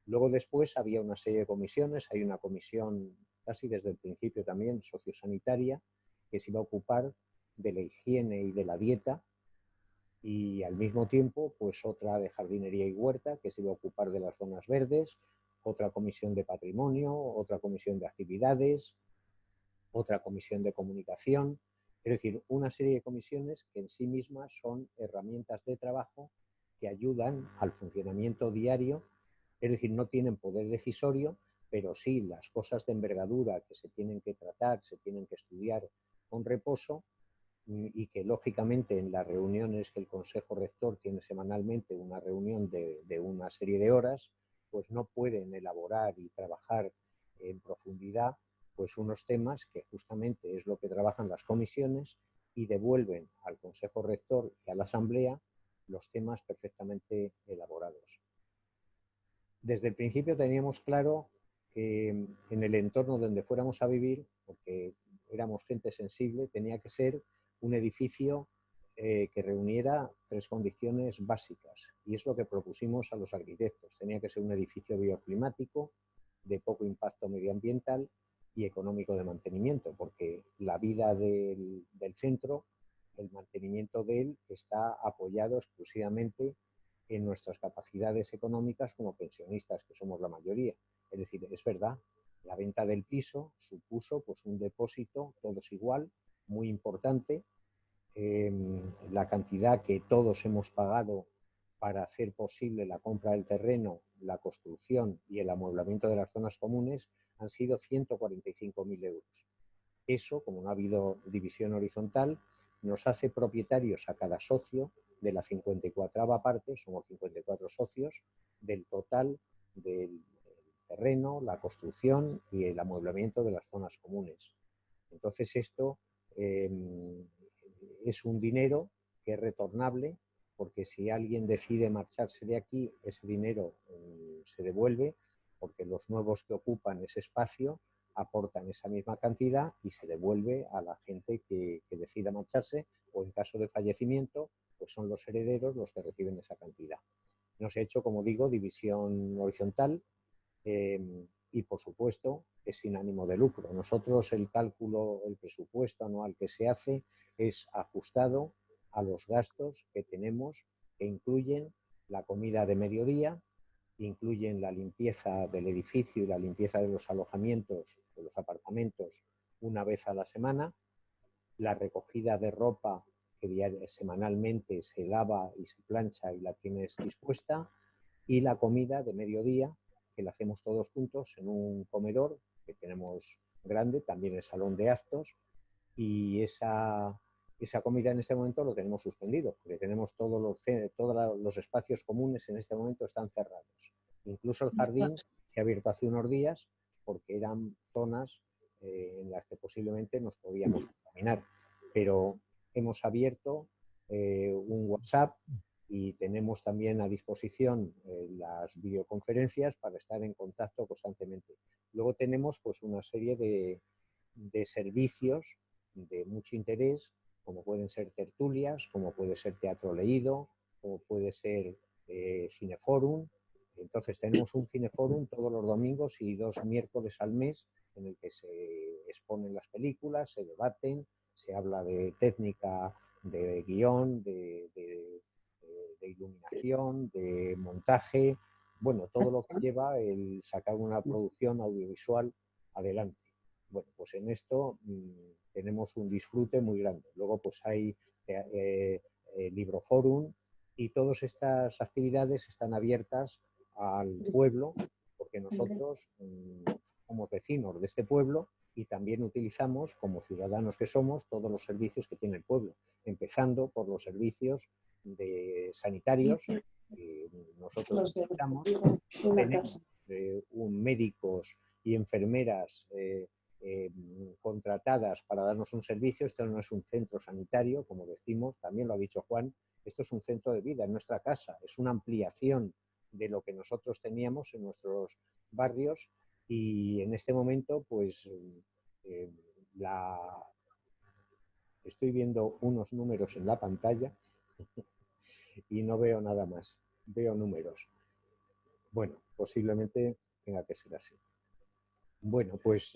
Luego después había una serie de comisiones. Hay una comisión casi desde el principio también sociosanitaria, que se iba a ocupar de la higiene y de la dieta, y al mismo tiempo pues otra de jardinería y huerta, que se iba a ocupar de las zonas verdes, otra comisión de patrimonio, otra comisión de actividades, otra comisión de comunicación. Es decir, una serie de comisiones que en sí mismas son herramientas de trabajo que ayudan al funcionamiento diario. Es decir, no tienen poder decisorio, pero sí las cosas de envergadura que se tienen que tratar, se tienen que estudiar con reposo, y que lógicamente en las reuniones que el Consejo Rector tiene semanalmente, una reunión de una serie de horas, pues no pueden elaborar y trabajar en profundidad pues unos temas que justamente es lo que trabajan las comisiones, y devuelven al Consejo Rector y a la Asamblea los temas perfectamente elaborados. Desde el principio teníamos claro que en el entorno donde fuéramos a vivir, porque éramos gente sensible, tenía que ser un edificio que reuniera 3 condiciones básicas, y es lo que propusimos a los arquitectos. Tenía que ser un edificio bioclimático, de poco impacto medioambiental y económico de mantenimiento, porque la vida del centro, el mantenimiento de él, está apoyado exclusivamente en nuestras capacidades económicas como pensionistas, que somos la mayoría. Es decir, es verdad, la venta del piso supuso pues un depósito, todos igual, muy importante. La cantidad que todos hemos pagado para hacer posible la compra del terreno, la construcción y el amueblamiento de las zonas comunes han sido 145.000 euros. Eso, como no ha habido división horizontal, nos hace propietarios a cada socio de la 54ª parte, somos 54 socios, del total del terreno, la construcción y el amueblamiento de las zonas comunes. Entonces esto es un dinero que es retornable, porque si alguien decide marcharse de aquí, ese dinero se devuelve, porque los nuevos que ocupan ese espacio aportan esa misma cantidad y se devuelve a la gente que decida marcharse, o en caso de fallecimiento, pues son los herederos los que reciben esa cantidad. No se ha hecho, como digo, división horizontal, y por supuesto es sin ánimo de lucro. Nosotros el cálculo, el presupuesto anual que se hace es ajustado a los gastos que tenemos, que incluyen la comida de mediodía, incluyen la limpieza del edificio y la limpieza de los alojamientos, de los apartamentos, una vez a la semana, la recogida de ropa que semanalmente se lava y se plancha y la tienes dispuesta, y la comida de mediodía, que la hacemos todos juntos en un comedor que tenemos grande, también el salón de actos, y esa comida en este momento lo tenemos suspendido, porque tenemos todos los espacios comunes en este momento están cerrados. Incluso el jardín se ha abierto hace unos días porque eran zonas en las que posiblemente nos podíamos contaminar, pero hemos abierto un WhatsApp y tenemos también a disposición las videoconferencias para estar en contacto constantemente. Luego tenemos pues una serie de servicios de mucho interés, como pueden ser tertulias, como puede ser teatro leído, como puede ser cineforum. Entonces tenemos un cineforum todos los domingos y 2 miércoles al mes en el que se exponen las películas, se debaten, se habla de técnica, de guión, de iluminación, de montaje, bueno, todo lo que lleva el sacar una producción audiovisual adelante. Bueno, pues en esto tenemos un disfrute muy grande. Luego pues hay libroforum y todas estas actividades están abiertas al pueblo porque nosotros somos vecinos de este pueblo y también utilizamos, como ciudadanos que somos, todos los servicios que tiene el pueblo, empezando por los servicios sanitarios que nosotros utilizamos. Tenemos médicos y enfermeras contratadas para darnos un servicio. Esto no es un centro sanitario, como decimos, también lo ha dicho Juan, esto es un centro de vida en nuestra casa, es una ampliación de lo que nosotros teníamos en nuestros barrios y en este momento pues estoy viendo unos números en la pantalla y no veo nada más, veo números. Bueno, posiblemente tenga que ser así. Bueno, pues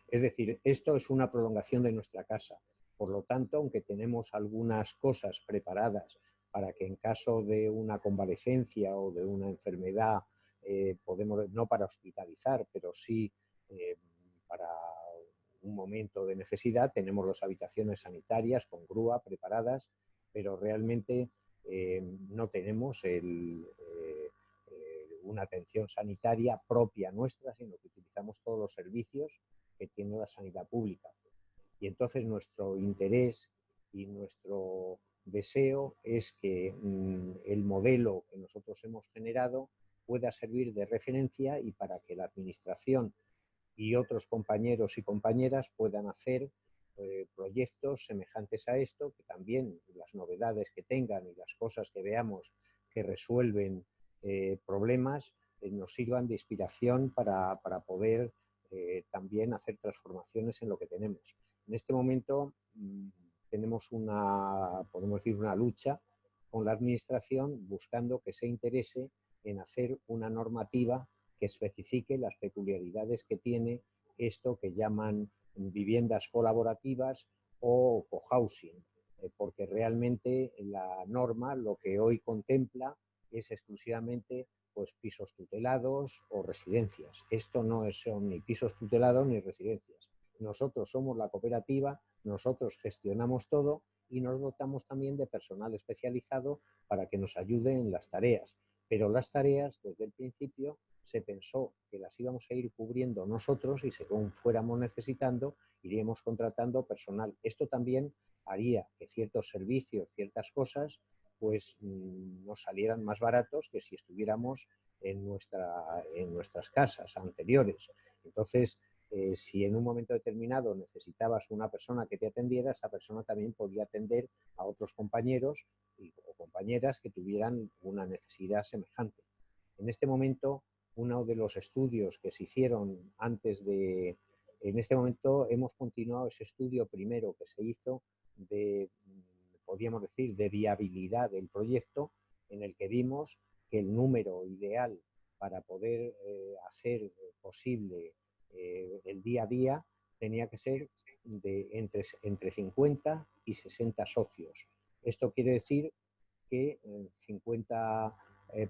es decir, esto es una prolongación de nuestra casa. Por lo tanto, aunque tenemos algunas cosas preparadas para que en caso de una convalecencia o de una enfermedad, podemos, no para hospitalizar, pero sí para un momento de necesidad, tenemos las habitaciones sanitarias con grúa preparadas, pero realmente no tenemos una atención sanitaria propia nuestra, sino que utilizamos todos los servicios que tiene la sanidad pública. Y entonces nuestro interés y nuestro deseo es que el modelo que nosotros hemos generado pueda servir de referencia y para que la administración y otros compañeros y compañeras puedan hacer proyectos semejantes a esto, que también las novedades que tengan y las cosas que veamos que resuelven problemas nos sirvan de inspiración para poder también hacer transformaciones en lo que tenemos. En este momento tenemos podemos decir, una lucha con la administración buscando que se interese en hacer una normativa que especifique las peculiaridades que tiene esto que llaman viviendas colaborativas o cohousing, porque realmente la norma lo que hoy contempla es exclusivamente pues pisos tutelados o residencias. Esto no son ni pisos tutelados ni residencias. Nosotros somos la cooperativa, nosotros gestionamos todo y nos dotamos también de personal especializado para que nos ayude en las tareas. Pero las tareas, desde el principio, se pensó que las íbamos a ir cubriendo nosotros y según fuéramos necesitando, iríamos contratando personal. Esto también haría que ciertos servicios, ciertas cosas, pues nos salieran más baratos que si estuviéramos en nuestras casas anteriores. Entonces, si en un momento determinado necesitabas una persona que te atendiera, esa persona también podía atender a otros compañeros o compañeras que tuvieran una necesidad semejante. En este momento, uno de los estudios que se hicieron en este momento hemos continuado ese estudio primero que se hizo podríamos decir, de viabilidad del proyecto, en el que vimos que el número ideal para poder hacer posible el día a día tenía que ser de entre 50 y 60 socios. Esto quiere decir que 50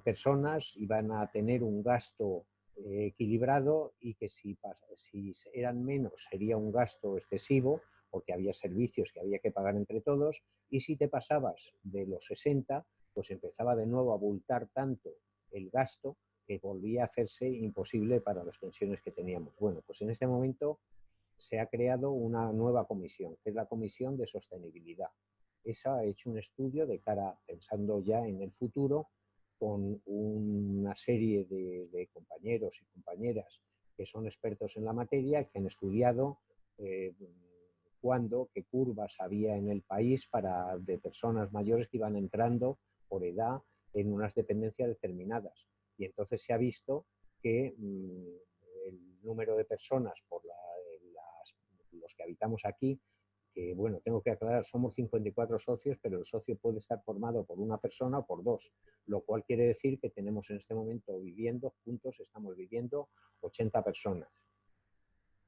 personas iban a tener un gasto equilibrado y que si eran menos sería un gasto excesivo, porque había servicios que había que pagar entre todos, y si te pasabas de los 60, pues empezaba de nuevo a abultar tanto el gasto que volvía a hacerse imposible para las pensiones que teníamos. Bueno, pues en este momento se ha creado una nueva comisión, que es la Comisión de Sostenibilidad. Esa ha hecho un estudio de cara, pensando ya en el futuro, con una serie de compañeros y compañeras que son expertos en la materia, que han estudiado cuándo, qué curvas había en el país de personas mayores que iban entrando por edad en unas dependencias determinadas. Y entonces se ha visto que el número de personas los que habitamos aquí, que bueno, tengo que aclarar, somos 54 socios, pero el socio puede estar formado por una persona o por dos, lo cual quiere decir que tenemos en este momento viviendo, juntos estamos viviendo 80 personas.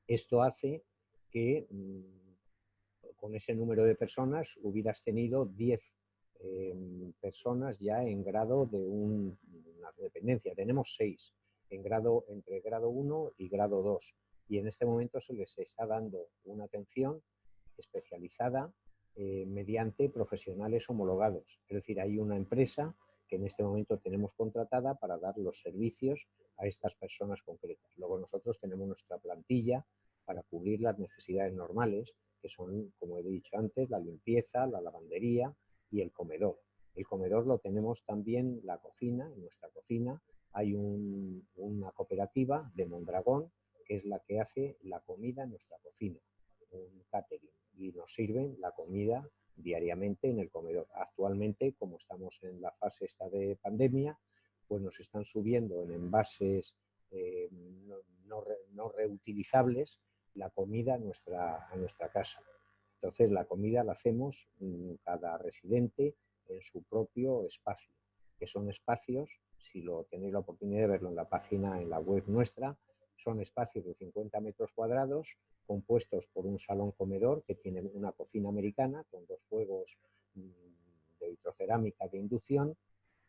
Esto hace que con ese número de personas hubieras tenido 10 personas ya en grado de una dependencia. Tenemos 6 entre grado 1 y grado 2. Y en este momento se les está dando una atención especializada mediante profesionales homologados. Es decir, hay una empresa que en este momento tenemos contratada para dar los servicios a estas personas concretas. Luego nosotros tenemos nuestra plantilla para cubrir las necesidades normales, que son, como he dicho antes, la limpieza, la lavandería y el comedor. El comedor lo tenemos también, la cocina, en nuestra cocina hay una cooperativa de Mondragón, que es la que hace la comida en nuestra cocina, un catering, y nos sirven la comida diariamente en el comedor. Actualmente, como estamos en la fase esta de pandemia, pues nos están subiendo en envases no reutilizables la comida a nuestra casa. Entonces la comida la hacemos cada residente en su propio espacio, que son espacios, si tenéis la oportunidad de verlo en la página, en la web nuestra, son espacios de 50 metros cuadrados compuestos por un salón comedor que tiene una cocina americana con 2 fuegos de vitrocerámica de inducción,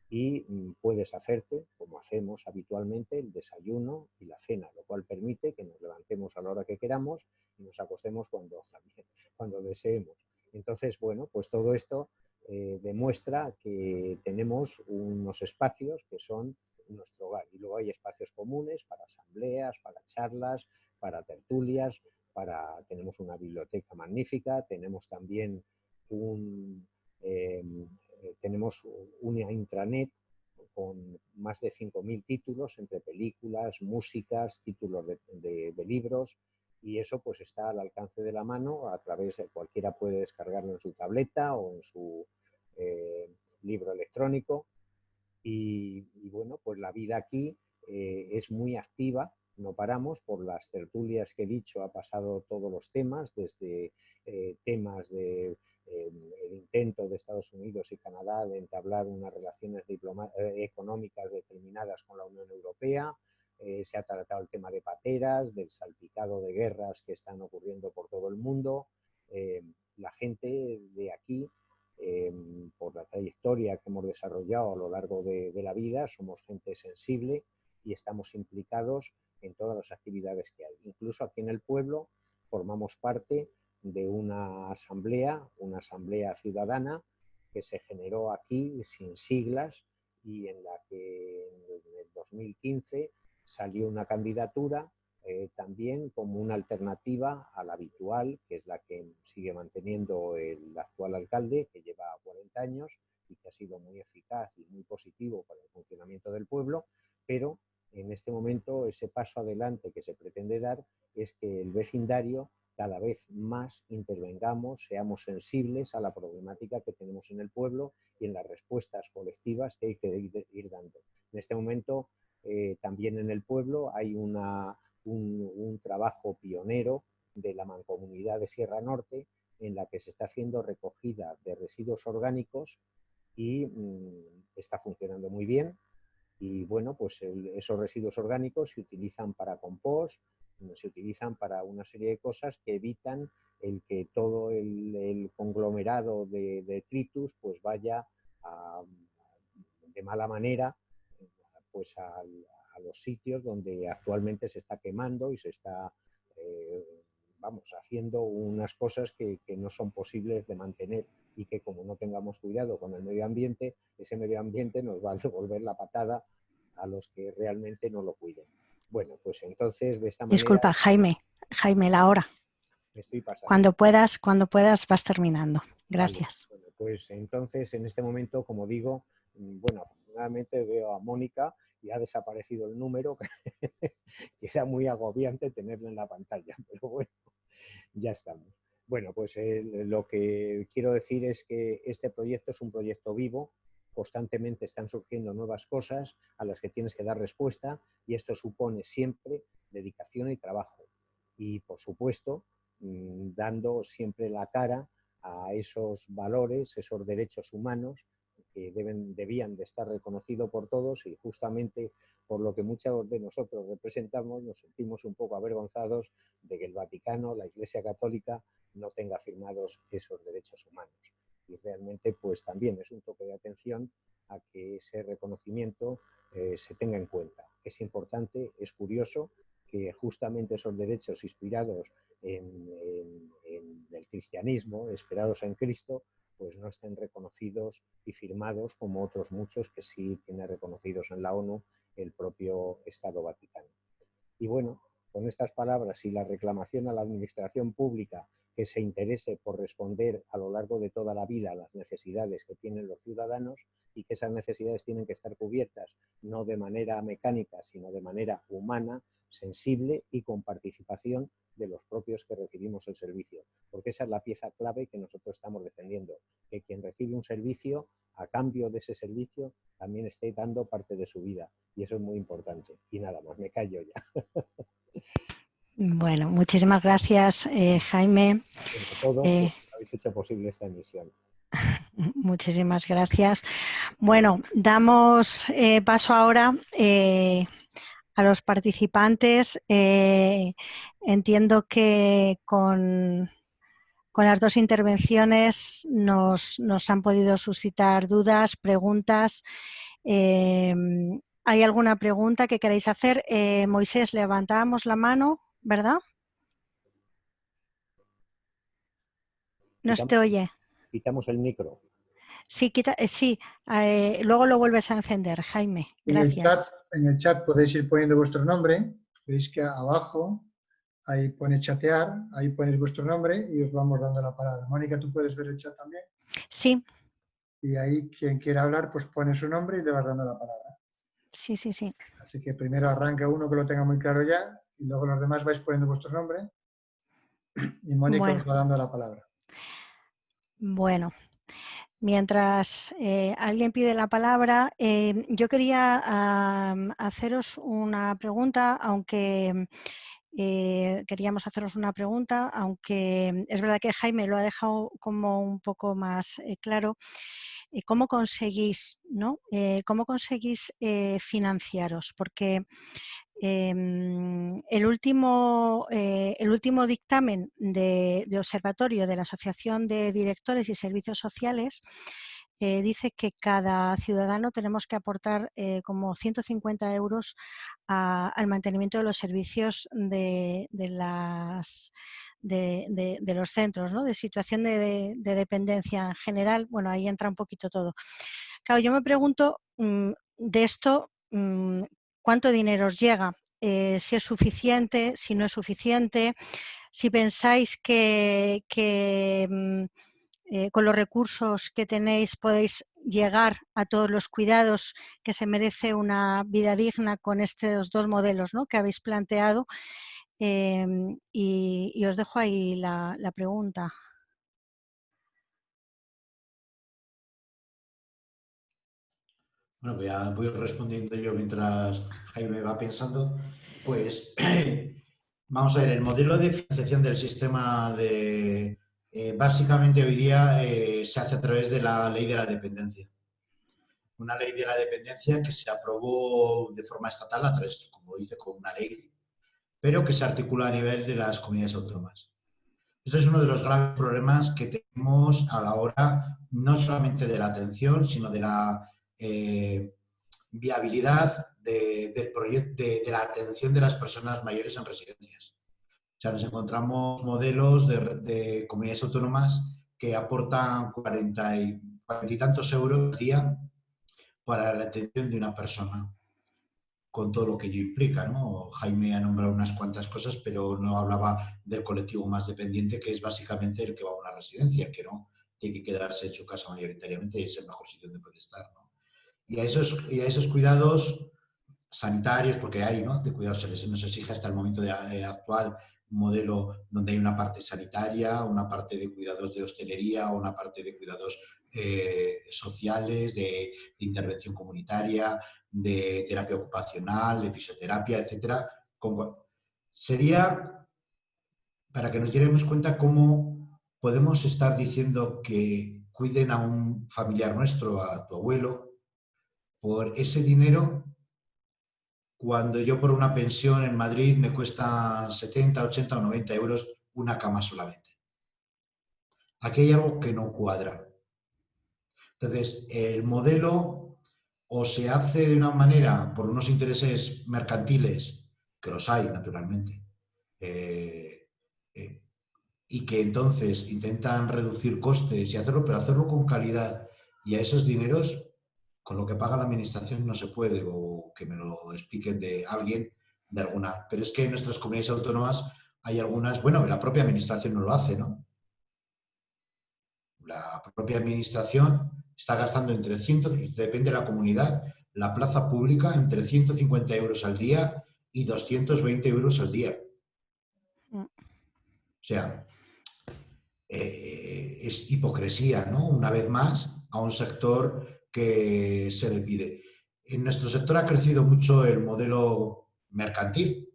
y puedes hacerte, como hacemos habitualmente, el desayuno y la cena, lo cual permite que nos levantemos a la hora que queramos y nos acostemos cuando deseemos. Entonces, bueno, pues todo esto demuestra que tenemos unos espacios que son nuestro hogar. Y luego hay espacios comunes para asambleas, para charlas, para tertulias, tenemos una biblioteca magnífica, tenemos también tenemos una intranet con más de 5.000 títulos entre películas, músicas, títulos de libros, y eso pues está al alcance de la mano, a través de cualquiera puede descargarlo en su tableta o en su libro electrónico. Y bueno, pues la vida aquí es muy activa, no paramos. Por las tertulias que he dicho ha pasado todos los temas, desde temas de el intento de Estados Unidos y Canadá de entablar unas relaciones económicas determinadas con la Unión Europea. Se ha tratado el tema de pateras, del salpicado de guerras que están ocurriendo por todo el mundo. La gente de aquí, por la trayectoria que hemos desarrollado a lo largo de la vida, somos gente sensible y estamos implicados en todas las actividades que hay. Incluso aquí en el pueblo formamos parte de una asamblea ciudadana que se generó aquí sin siglas y en la que en el 2015 salió una candidatura también como una alternativa a la habitual, que es la que sigue manteniendo el actual alcalde, que lleva 40 años y que ha sido muy eficaz y muy positivo para el funcionamiento del pueblo, pero en este momento ese paso adelante que se pretende dar es que el vecindario cada vez más intervengamos, seamos sensibles a la problemática que tenemos en el pueblo y en las respuestas colectivas que hay que ir dando. En este momento también en el pueblo hay un trabajo pionero de la Mancomunidad de Sierra Norte en la que se está haciendo recogida de residuos orgánicos y está funcionando muy bien. Y bueno, pues esos residuos orgánicos se utilizan para compost, se utilizan para una serie de cosas que evitan el que todo el conglomerado de detritus pues vaya de mala manera pues a los sitios donde actualmente se está quemando y se está vamos, haciendo unas cosas que no son posibles de mantener y que como no tengamos cuidado con el medio ambiente, ese medio ambiente nos va a devolver la patada a los que realmente no lo cuiden. Bueno, pues entonces de esta manera... Disculpa, Jaime, la hora. Me estoy pasando. Cuando puedas vas terminando. Gracias. Vale. Bueno, pues entonces en este momento, como digo, bueno, afortunadamente veo a Mónica y ha desaparecido el número, que era muy agobiante tenerlo en la pantalla, pero bueno, ya estamos. Bueno, pues lo que quiero decir es que este proyecto es un proyecto vivo, constantemente están surgiendo nuevas cosas a las que tienes que dar respuesta y esto supone siempre dedicación y trabajo. Y por supuesto, dando siempre la cara a esos valores, esos derechos humanos que debían de estar reconocidos por todos y justamente por lo que muchos de nosotros representamos nos sentimos un poco avergonzados de que el Vaticano, la Iglesia Católica, no tenga firmados esos derechos humanos. Y realmente pues también es un toque de atención a que ese reconocimiento se tenga en cuenta. Es importante, es curioso que justamente esos derechos inspirados en el cristianismo, esperados en Cristo, pues no estén reconocidos y firmados como otros muchos que sí tiene reconocidos en la ONU el propio Estado Vaticano. Y bueno, con estas palabras y la reclamación a la administración pública que se interese por responder a lo largo de toda la vida a las necesidades que tienen los ciudadanos y que esas necesidades tienen que estar cubiertas no de manera mecánica, sino de manera humana, sensible y con participación de los propios que recibimos el servicio. Porque esa es la pieza clave que nosotros estamos defendiendo, que quien recibe un servicio, a cambio de ese servicio, también esté dando parte de su vida. Y eso es muy importante. Y nada más, me callo ya. Bueno, muchísimas gracias, Jaime. A todos los que habéis hecho posible esta emisión. Muchísimas gracias. Bueno, damos paso ahora a los participantes. Entiendo que con las dos intervenciones nos han podido suscitar dudas, preguntas. ¿Hay alguna pregunta que queráis hacer? Moisés, levantábamos la mano, ¿verdad? No se te oye. Quitamos el micro. Sí, luego lo vuelves a encender, Jaime. Gracias. En el chat podéis ir poniendo vuestro nombre. Veis que abajo ahí pone chatear, ahí ponéis vuestro nombre y os vamos dando la palabra. Mónica, ¿tú puedes ver el chat también? Sí. Y ahí quien quiera hablar, pues pone su nombre y le vas dando la palabra. Sí. Así que primero arranca uno que lo tenga muy claro ya y luego los demás vais poniendo vuestro nombre y Mónica os va dando la palabra. Bueno, mientras alguien pide la palabra, yo quería haceros una pregunta, aunque queríamos haceros una pregunta, aunque es verdad que Jaime lo ha dejado como un poco más claro. ¿Cómo conseguís, ¿no? ¿Cómo conseguís financiaros? Porque el último dictamen de observatorio de la Asociación de Directores y Servicios Sociales dice que cada ciudadano tenemos que aportar como 150 euros al mantenimiento de los servicios de los centros, ¿no? De situación de dependencia en general. Bueno, ahí entra un poquito todo. Claro, yo me pregunto de esto, ¿cuánto dinero os llega? Si es suficiente, si no es suficiente, si pensáis que con los recursos que tenéis podéis llegar a todos los cuidados que se merece una vida digna con estos dos modelos, ¿no?, que habéis planteado. Y os dejo ahí la pregunta. Bueno, voy respondiendo yo mientras Jaime va pensando. Pues vamos a ver, el modelo de financiación del sistema básicamente hoy día se hace a través de la ley de la dependencia. Una ley de la dependencia que se aprobó de forma estatal a través, como dice, con una ley, pero que se articula a nivel de las comunidades autónomas. Esto es uno de los graves problemas que tenemos a la hora no solamente de la atención, sino de la viabilidad del proyecto de la atención de las personas mayores en residencias. O sea, nos encontramos modelos de comunidades autónomas que aportan 40 y tantos euros al día para la atención de una persona, con todo lo que ello implica, ¿no? Jaime ha nombrado unas cuantas cosas, pero no hablaba del colectivo más dependiente, que es básicamente el que va a una residencia, que no tiene que quedarse en su casa mayoritariamente y es el mejor sitio donde puede estar, ¿no? Y a esos cuidados sanitarios, porque hay, ¿no? De cuidados se les nos exige hasta el momento actual un modelo donde hay una parte sanitaria, una parte de cuidados de hostelería, una parte de cuidados sociales, de intervención comunitaria, de terapia ocupacional, de fisioterapia, etcétera. Sería para que nos diéramos cuenta cómo podemos estar diciendo que cuiden a un familiar nuestro, a tu abuelo, por ese dinero, cuando yo por una pensión en Madrid me cuesta 70, 80 o 90 euros una cama solamente. Aquí hay algo que no cuadra. Entonces, el modelo o se hace de una manera por unos intereses mercantiles, que los hay naturalmente, eh, eh, y que entonces intentan reducir costes y hacerlo, pero hacerlo con calidad. Y a esos dineros, con lo que paga la administración no se puede, o que me lo expliquen de alguien de alguna. Pero es que en nuestras comunidades autónomas hay algunas, bueno, la propia administración no lo hace, ¿no? La propia administración está gastando entre 100, depende de la comunidad, la plaza pública entre 150 euros al día y 220 euros al día. O sea, es hipocresía, ¿no? Una vez más, a un sector que se le pide. En nuestro sector ha crecido mucho el modelo mercantil,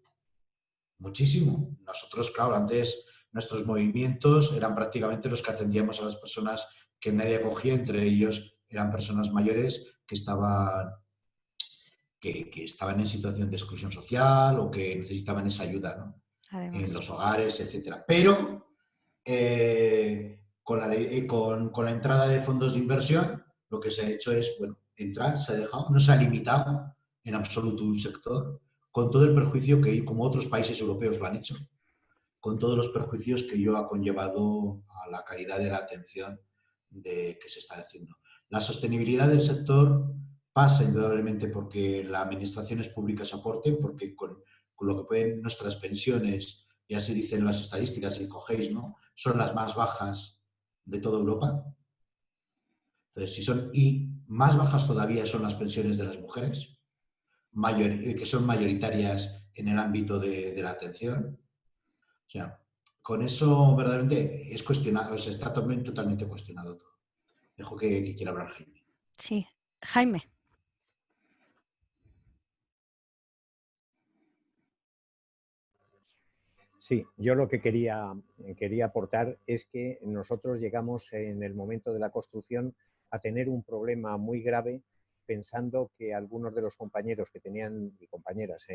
muchísimo. Nosotros, claro, antes nuestros movimientos eran prácticamente los que atendíamos a las personas que nadie acogía, entre ellos eran personas mayores que estaban en situación de exclusión social o que necesitaban esa ayuda, ¿no? En los hogares, etcétera. Pero con la entrada de fondos de inversión, lo que se ha hecho es, bueno, entrar, se ha dejado, no se ha limitado en absoluto un sector, con todo el perjuicio que, como otros países europeos lo han hecho, con todos los perjuicios que ello ha conllevado a la calidad de la atención que se está haciendo. La sostenibilidad del sector pasa indudablemente porque las administraciones públicas aporten, porque con lo que pueden nuestras pensiones, y así dicen las estadísticas, si cogéis, ¿no? Son las más bajas de toda Europa. Entonces, y más bajas todavía son las pensiones de las mujeres, que son mayoritarias en el ámbito de la atención. O sea, con eso verdaderamente es cuestionado, o sea, está totalmente cuestionado todo. Dejo que quiera hablar Jaime. Sí, Jaime. Sí, yo lo que quería aportar es que nosotros llegamos en el momento de la construcción a tener un problema muy grave, pensando que algunos de los compañeros que tenían y compañeras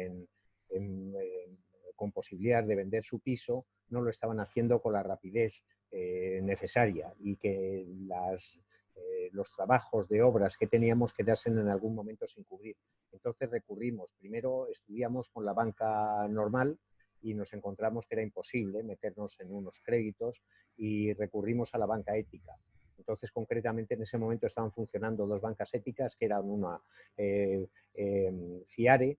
con posibilidad de vender su piso no lo estaban haciendo con la rapidez necesaria y que los trabajos de obras que teníamos quedasen en algún momento sin cubrir. Entonces recurrimos, primero estudiamos con la banca normal y nos encontramos que era imposible meternos en unos créditos y recurrimos a la banca ética. Entonces, concretamente, en ese momento estaban funcionando dos bancas éticas, que eran una FIARE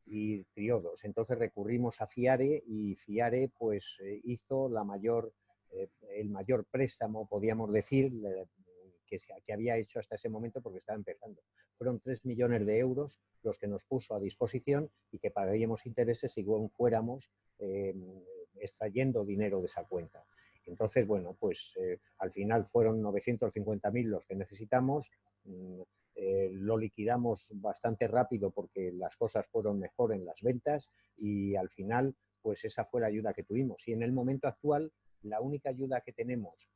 y Triodos. Entonces recurrimos a FIARE y FIARE pues hizo el mayor préstamo, podríamos decir, que había hecho hasta ese momento porque estaba empezando. Fueron 3 millones de euros los que nos puso a disposición y que pagaríamos intereses si fuéramos extrayendo dinero de esa cuenta. Entonces, bueno, pues al final fueron 950.000 los que necesitamos. Lo liquidamos bastante rápido porque las cosas fueron mejor en las ventas y al final, pues esa fue la ayuda que tuvimos. Y en el momento actual, la única ayuda que tenemos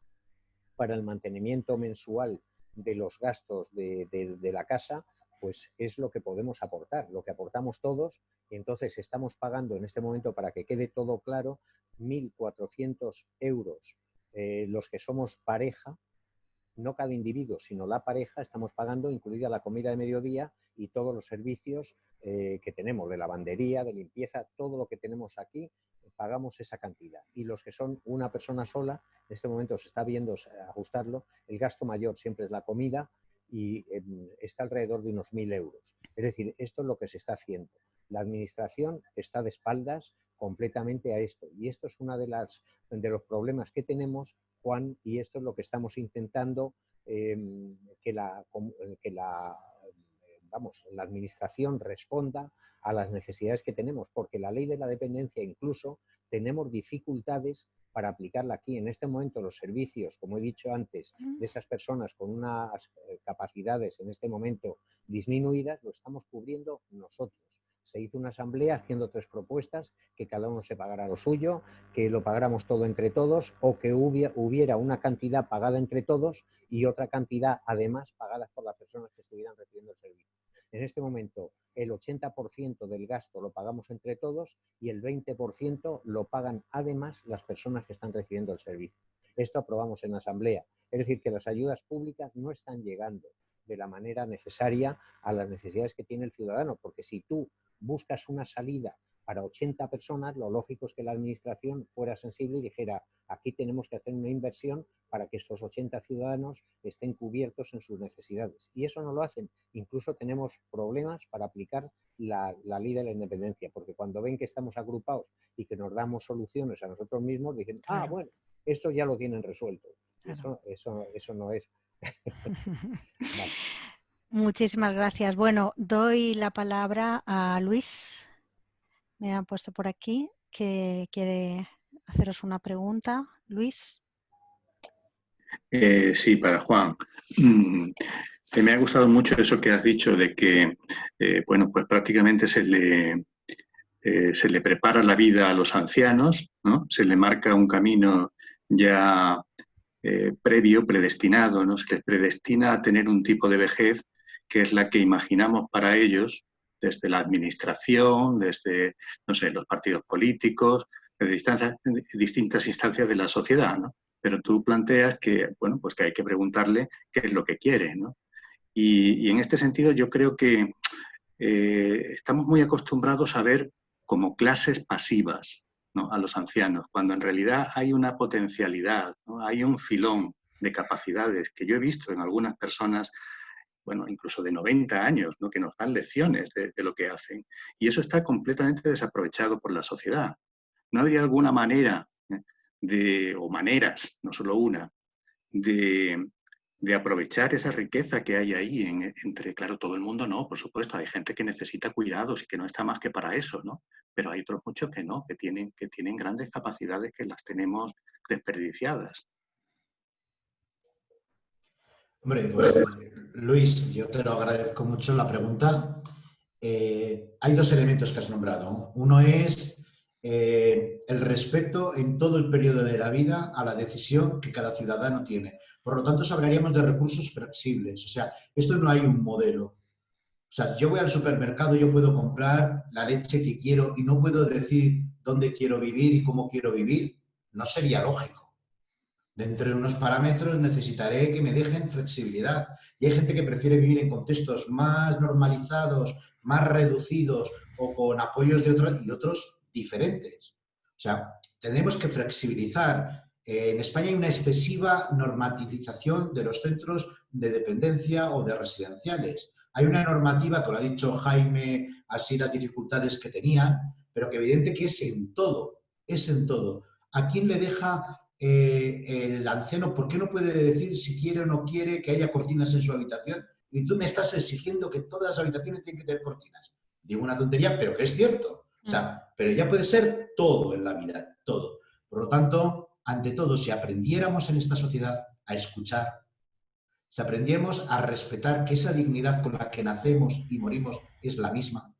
para el mantenimiento mensual de los gastos de la casa, pues es lo que podemos aportar, lo que aportamos todos, y entonces estamos pagando en este momento, para que quede todo claro, 1.400 euros los que somos pareja, no cada individuo, sino la pareja, estamos pagando, incluida la comida de mediodía y todos los servicios que tenemos, de lavandería, de limpieza, todo lo que tenemos aquí, pagamos esa cantidad. Y los que son una persona sola, en este momento se está viendo ajustarlo, el gasto mayor siempre es la comida y está alrededor de unos 1.000 euros. Es decir, esto es lo que se está haciendo. La administración está de espaldas completamente a esto. Y esto es uno de los problemas que tenemos, Juan, y esto es lo que estamos intentando que la administración responda a las necesidades que tenemos, porque la ley de la dependencia incluso tenemos dificultades para aplicarla aquí. En este momento los servicios, como he dicho antes, de esas personas con unas capacidades en este momento disminuidas, lo estamos cubriendo nosotros. Se hizo una asamblea haciendo 3 propuestas, que cada uno se pagara lo suyo, que lo pagáramos todo entre todos o que hubiera una cantidad pagada entre todos y otra cantidad además pagada por las personas que estuvieran recibiendo el servicio. En este momento el 80% del gasto lo pagamos entre todos y el 20% lo pagan además las personas que están recibiendo el servicio. Esto aprobamos en la asamblea. Es decir, que las ayudas públicas no están llegando de la manera necesaria a las necesidades que tiene el ciudadano, porque si tú buscas una salida para 80 personas, lo lógico es que la administración fuera sensible y dijera, aquí tenemos que hacer una inversión para que estos 80 ciudadanos estén cubiertos en sus necesidades. Y eso no lo hacen. Incluso tenemos problemas para aplicar la ley de la independencia, porque cuando ven que estamos agrupados y que nos damos soluciones a nosotros mismos, dicen, ah, bueno, esto ya lo tienen resuelto. Claro. Eso no es. Vale. Muchísimas gracias. Bueno, doy la palabra a Luis. Me han puesto por aquí que quiere haceros una pregunta. Luis. Sí, para Juan. Me ha gustado mucho eso que has dicho de que, bueno, pues prácticamente se le prepara la vida a los ancianos, ¿no? Se le marca un camino ya previo, predestinado, ¿no? Se les predestina a tener un tipo de vejez que es la que imaginamos para ellos desde la administración, desde, no sé, los partidos políticos, desde distintas instancias de la sociedad, ¿no? Pero tú planteas que, bueno, pues que hay que preguntarle qué es lo que quiere, ¿no? Y en este sentido yo creo que estamos muy acostumbrados a ver como clases pasivas, ¿no? A los ancianos, cuando en realidad hay una potencialidad, ¿no? Hay un filón de capacidades que yo he visto en algunas personas, bueno, incluso de 90 años, ¿no? Que nos dan lecciones de lo que hacen. Y eso está completamente desaprovechado por la sociedad. ¿No habría alguna manera o maneras, no solo una, de aprovechar esa riqueza que hay ahí entre, claro, todo el mundo no, por supuesto, hay gente que necesita cuidados y que no está más que para eso, ¿no? Pero hay otros muchos que no, que tienen grandes capacidades que las tenemos desperdiciadas. Hombre, pues Luis, yo te lo agradezco mucho la pregunta. Hay 2 elementos que has nombrado. Uno es el respeto en todo el periodo de la vida a la decisión que cada ciudadano tiene. Por lo tanto, hablaríamos de recursos flexibles. O sea, esto no hay un modelo. O sea, yo voy al supermercado, yo puedo comprar la leche que quiero y no puedo decir dónde quiero vivir y cómo quiero vivir. No sería lógico. Dentro de unos parámetros necesitaré que me dejen flexibilidad. Y hay gente que prefiere vivir en contextos más normalizados, más reducidos o con apoyos de otros y otros diferentes. O sea, tenemos que flexibilizar. En España hay una excesiva normativización de los centros de dependencia o de residenciales. Hay una normativa, que lo ha dicho Jaime, así las dificultades que tenían, pero que evidente que es en todo, es en todo. ¿A quién le deja el anciano? ¿Por qué no puede decir si quiere o no quiere que haya cortinas en su habitación? Y tú me estás exigiendo que todas las habitaciones tienen que tener cortinas. Digo una tontería, pero que es cierto. O sea, pero ya puede ser todo en la vida, todo. Por lo tanto, ante todo, si aprendiéramos en esta sociedad a escuchar, si aprendiéramos a respetar que esa dignidad con la que nacemos y morimos es la misma,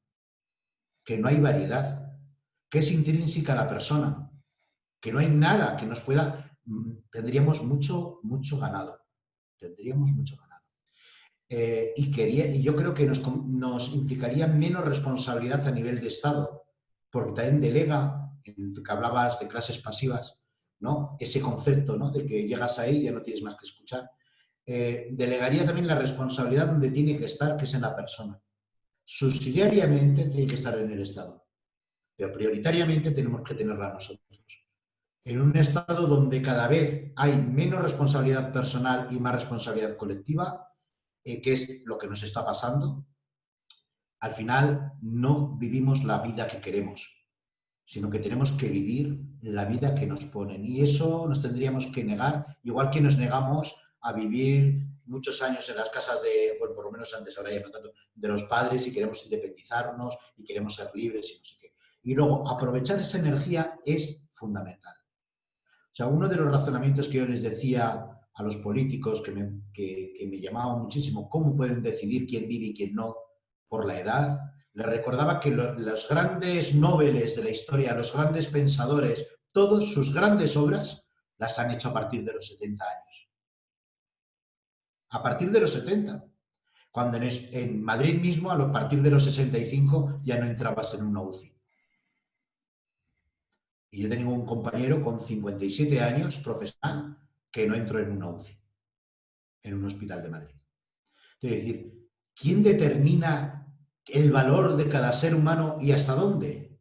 que no hay variedad, que es intrínseca a la persona, que no hay nada que nos pueda, tendríamos mucho ganado. Tendríamos mucho ganado. Y yo creo que nos implicaría menos responsabilidad a nivel de Estado, porque también delega, en que hablabas de clases pasivas, ¿no? Ese concepto, ¿no? De que llegas ahí y ya no tienes más que escuchar. Delegaría también la responsabilidad donde tiene que estar, que es en la persona. O Subsidiariamente tiene que estar en el Estado, pero prioritariamente tenemos que tenerla nosotros. En un Estado donde cada vez hay menos responsabilidad personal y más responsabilidad colectiva, que es lo que nos está pasando, al final no vivimos la vida que queremos, sino que tenemos que vivir la vida que nos ponen. Y eso nos tendríamos que negar, igual que nos negamos a vivir muchos años en las casas de, bueno, por lo menos antes, ahora ya no tanto, de los padres y queremos independizarnos y queremos ser libres y no sé qué. Y luego, aprovechar esa energía es fundamental. O sea, uno de los razonamientos que yo les decía a los políticos que me llamaban muchísimo, cómo pueden decidir quién vive y quién no por la edad, les recordaba que los grandes nobeles de la historia, los grandes pensadores, todas sus grandes obras las han hecho a partir de los 70 años. A partir de los 70. Cuando en Madrid mismo, a partir de los 65, ya no entrabas en una UCI. Y yo tengo un compañero con 57 años, profesional, que no entró en una UCI, en un hospital de Madrid. Es decir, ¿quién determina el valor de cada ser humano y hasta dónde?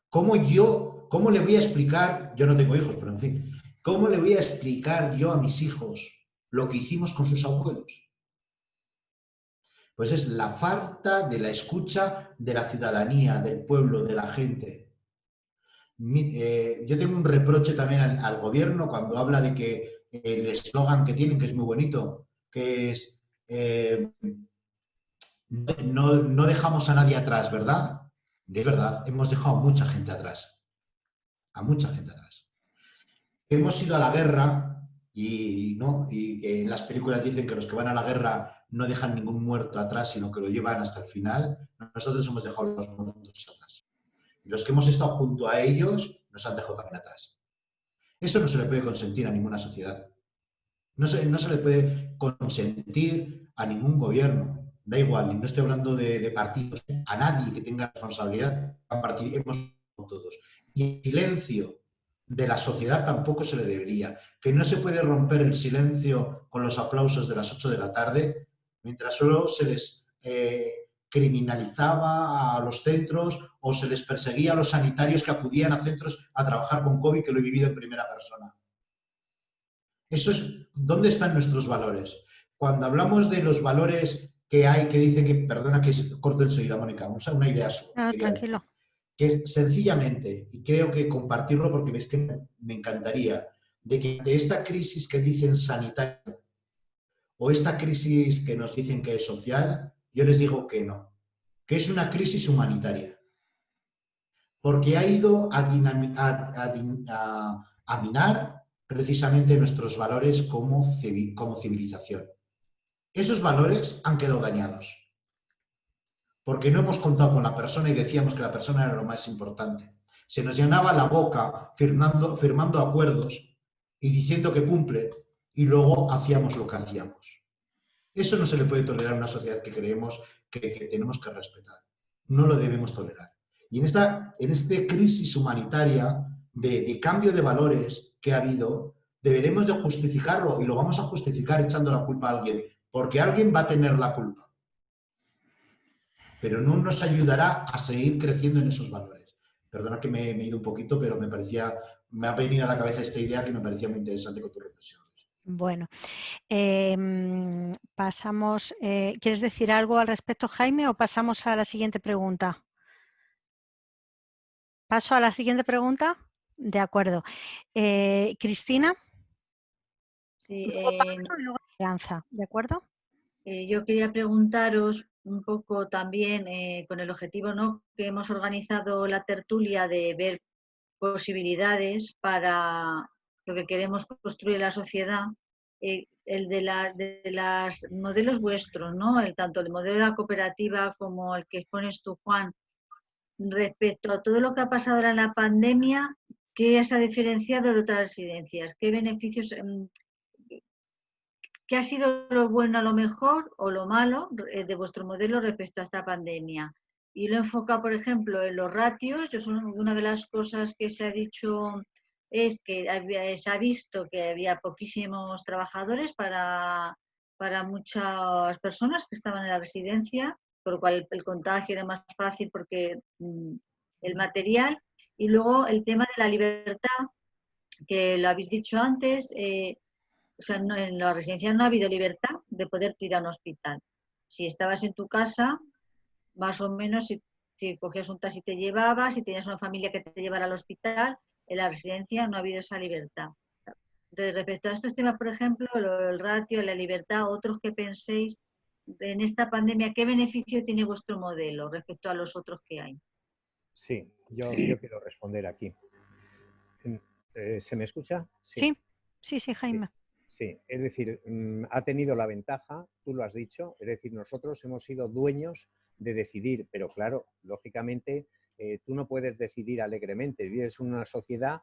¿Cómo le voy a explicar, yo no tengo hijos, pero en fin, cómo le voy a explicar yo a mis hijos lo que hicimos con sus abuelos? Pues es la falta de la escucha de la ciudadanía, del pueblo, de la gente. Yo tengo un reproche también al gobierno cuando habla de que el eslogan que tienen, que es muy bonito, que es no dejamos a nadie atrás, ¿verdad? Es verdad, hemos dejado a mucha gente atrás. A mucha gente atrás. Hemos ido a la guerra y en las películas dicen que los que van a la guerra no dejan ningún muerto atrás, sino que lo llevan hasta el final. Nosotros hemos dejado los muertos atrás. Y los que hemos estado junto a ellos nos han dejado también atrás. Eso no se le puede consentir a ninguna sociedad. No se le puede consentir a ningún gobierno. Da igual, y no estoy hablando de partidos, a nadie que tenga responsabilidad, hemos todos. Y el silencio de la sociedad tampoco se le debería. Que no se puede romper el silencio con los aplausos de las 8 de la tarde, mientras solo se les criminalizaba a los centros o se les perseguía a los sanitarios que acudían a centros a trabajar con COVID, que lo he vivido en primera persona. Eso es, ¿dónde están nuestros valores? Cuando hablamos de los valores que hay, que dicen que, perdona que corto enseguida, Mónica, vamos a una idea solo. No, tranquilo. Que es sencillamente, y creo que compartirlo porque ves que me encantaría, de que ante esta crisis que dicen sanitaria o esta crisis que nos dicen que es social, yo les digo que no, que es una crisis humanitaria. Porque ha ido a minar precisamente nuestros valores como civilización. Esos valores han quedado dañados. Porque no hemos contado con la persona y decíamos que la persona era lo más importante. Se nos llenaba la boca firmando acuerdos y diciendo que cumple y luego hacíamos lo que hacíamos. Eso no se le puede tolerar a una sociedad que creemos que tenemos que respetar. No lo debemos tolerar. Y en esta crisis humanitaria de cambio de valores que ha habido, deberemos de justificarlo y lo vamos a justificar echando la culpa a alguien, porque alguien va a tener la culpa. Pero no nos ayudará a seguir creciendo en esos valores. Perdona que me he ido un poquito, pero me ha venido a la cabeza esta idea que me parecía muy interesante con tu reflexión. Bueno, pasamos. ¿Quieres decir algo al respecto, Jaime, o pasamos a la siguiente pregunta? ¿Paso a la siguiente pregunta? De acuerdo. Cristina. Sí, luego Pablo y luego Esperanza, ¿de acuerdo? Yo quería preguntaros un poco también con el objetivo, ¿no?, que hemos organizado la tertulia de ver posibilidades para lo que queremos construir en la sociedad, el de los modelos vuestros, ¿no?, tanto el modelo de la cooperativa como el que expones tú, Juan, respecto a todo lo que ha pasado ahora en la pandemia, ¿qué se ha diferenciado de otras residencias? ¿Qué beneficios, qué ha sido lo bueno a lo mejor o lo malo de vuestro modelo respecto a esta pandemia? Y lo enfoca, por ejemplo, en los ratios. Una de las cosas que se ha dicho es que se ha visto que había poquísimos trabajadores para muchas personas que estaban en la residencia, con lo cual el contagio era más fácil porque el material. Y luego el tema de la libertad, que lo habéis dicho antes, o sea, en la residencia no ha habido libertad de poder ir a un hospital. Si estabas en tu casa, más o menos, si cogías un taxi te llevabas, si tenías una familia que te llevara al hospital, en la residencia no ha habido esa libertad. Entonces, respecto a estos temas, por ejemplo, el ratio, la libertad, otros que penséis, en esta pandemia, ¿qué beneficio tiene vuestro modelo respecto a los otros que hay? Sí, yo quiero responder aquí. ¿Se me escucha? Sí, sí, sí, Jaime. Sí, es decir, ha tenido la ventaja, tú lo has dicho, es decir, nosotros hemos sido dueños de decidir, pero claro, lógicamente tú no puedes decidir alegremente, vives en una sociedad,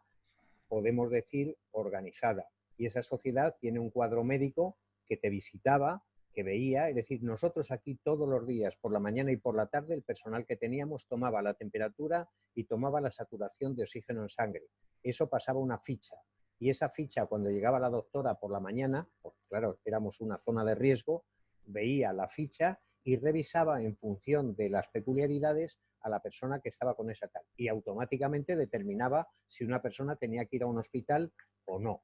podemos decir, organizada, y esa sociedad tiene un cuadro médico que te visitaba, que veía, es decir, nosotros aquí todos los días, por la mañana y por la tarde, el personal que teníamos tomaba la temperatura y tomaba la saturación de oxígeno en sangre. Eso pasaba una ficha. Y esa ficha, cuando llegaba la doctora por la mañana, porque claro, éramos una zona de riesgo, veía la ficha y revisaba en función de las peculiaridades a la persona que estaba con esa tal. Y automáticamente determinaba si una persona tenía que ir a un hospital o no.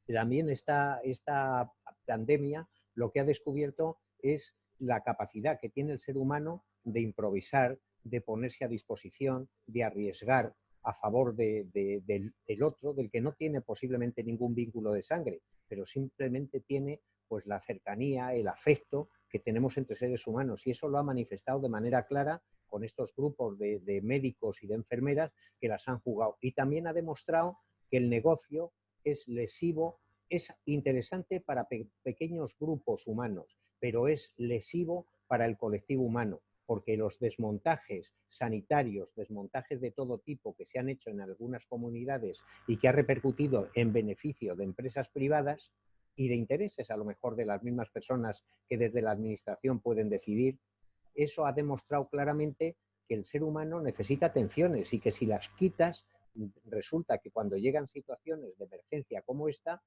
También esta pandemia lo que ha descubierto es la capacidad que tiene el ser humano de improvisar, de ponerse a disposición, de arriesgar a favor del otro, del que no tiene posiblemente ningún vínculo de sangre, pero simplemente tiene pues la cercanía, el afecto que tenemos entre seres humanos, y eso lo ha manifestado de manera clara con estos grupos de médicos y de enfermeras que las han jugado. Y también ha demostrado que el negocio es lesivo, es interesante para pequeños grupos humanos, pero es lesivo para el colectivo humano, porque los desmontajes sanitarios, desmontajes de todo tipo que se han hecho en algunas comunidades y que ha repercutido en beneficio de empresas privadas y de intereses a lo mejor de las mismas personas que desde la administración pueden decidir, eso ha demostrado claramente que el ser humano necesita atenciones y que si las quitas, resulta que cuando llegan situaciones de emergencia como esta,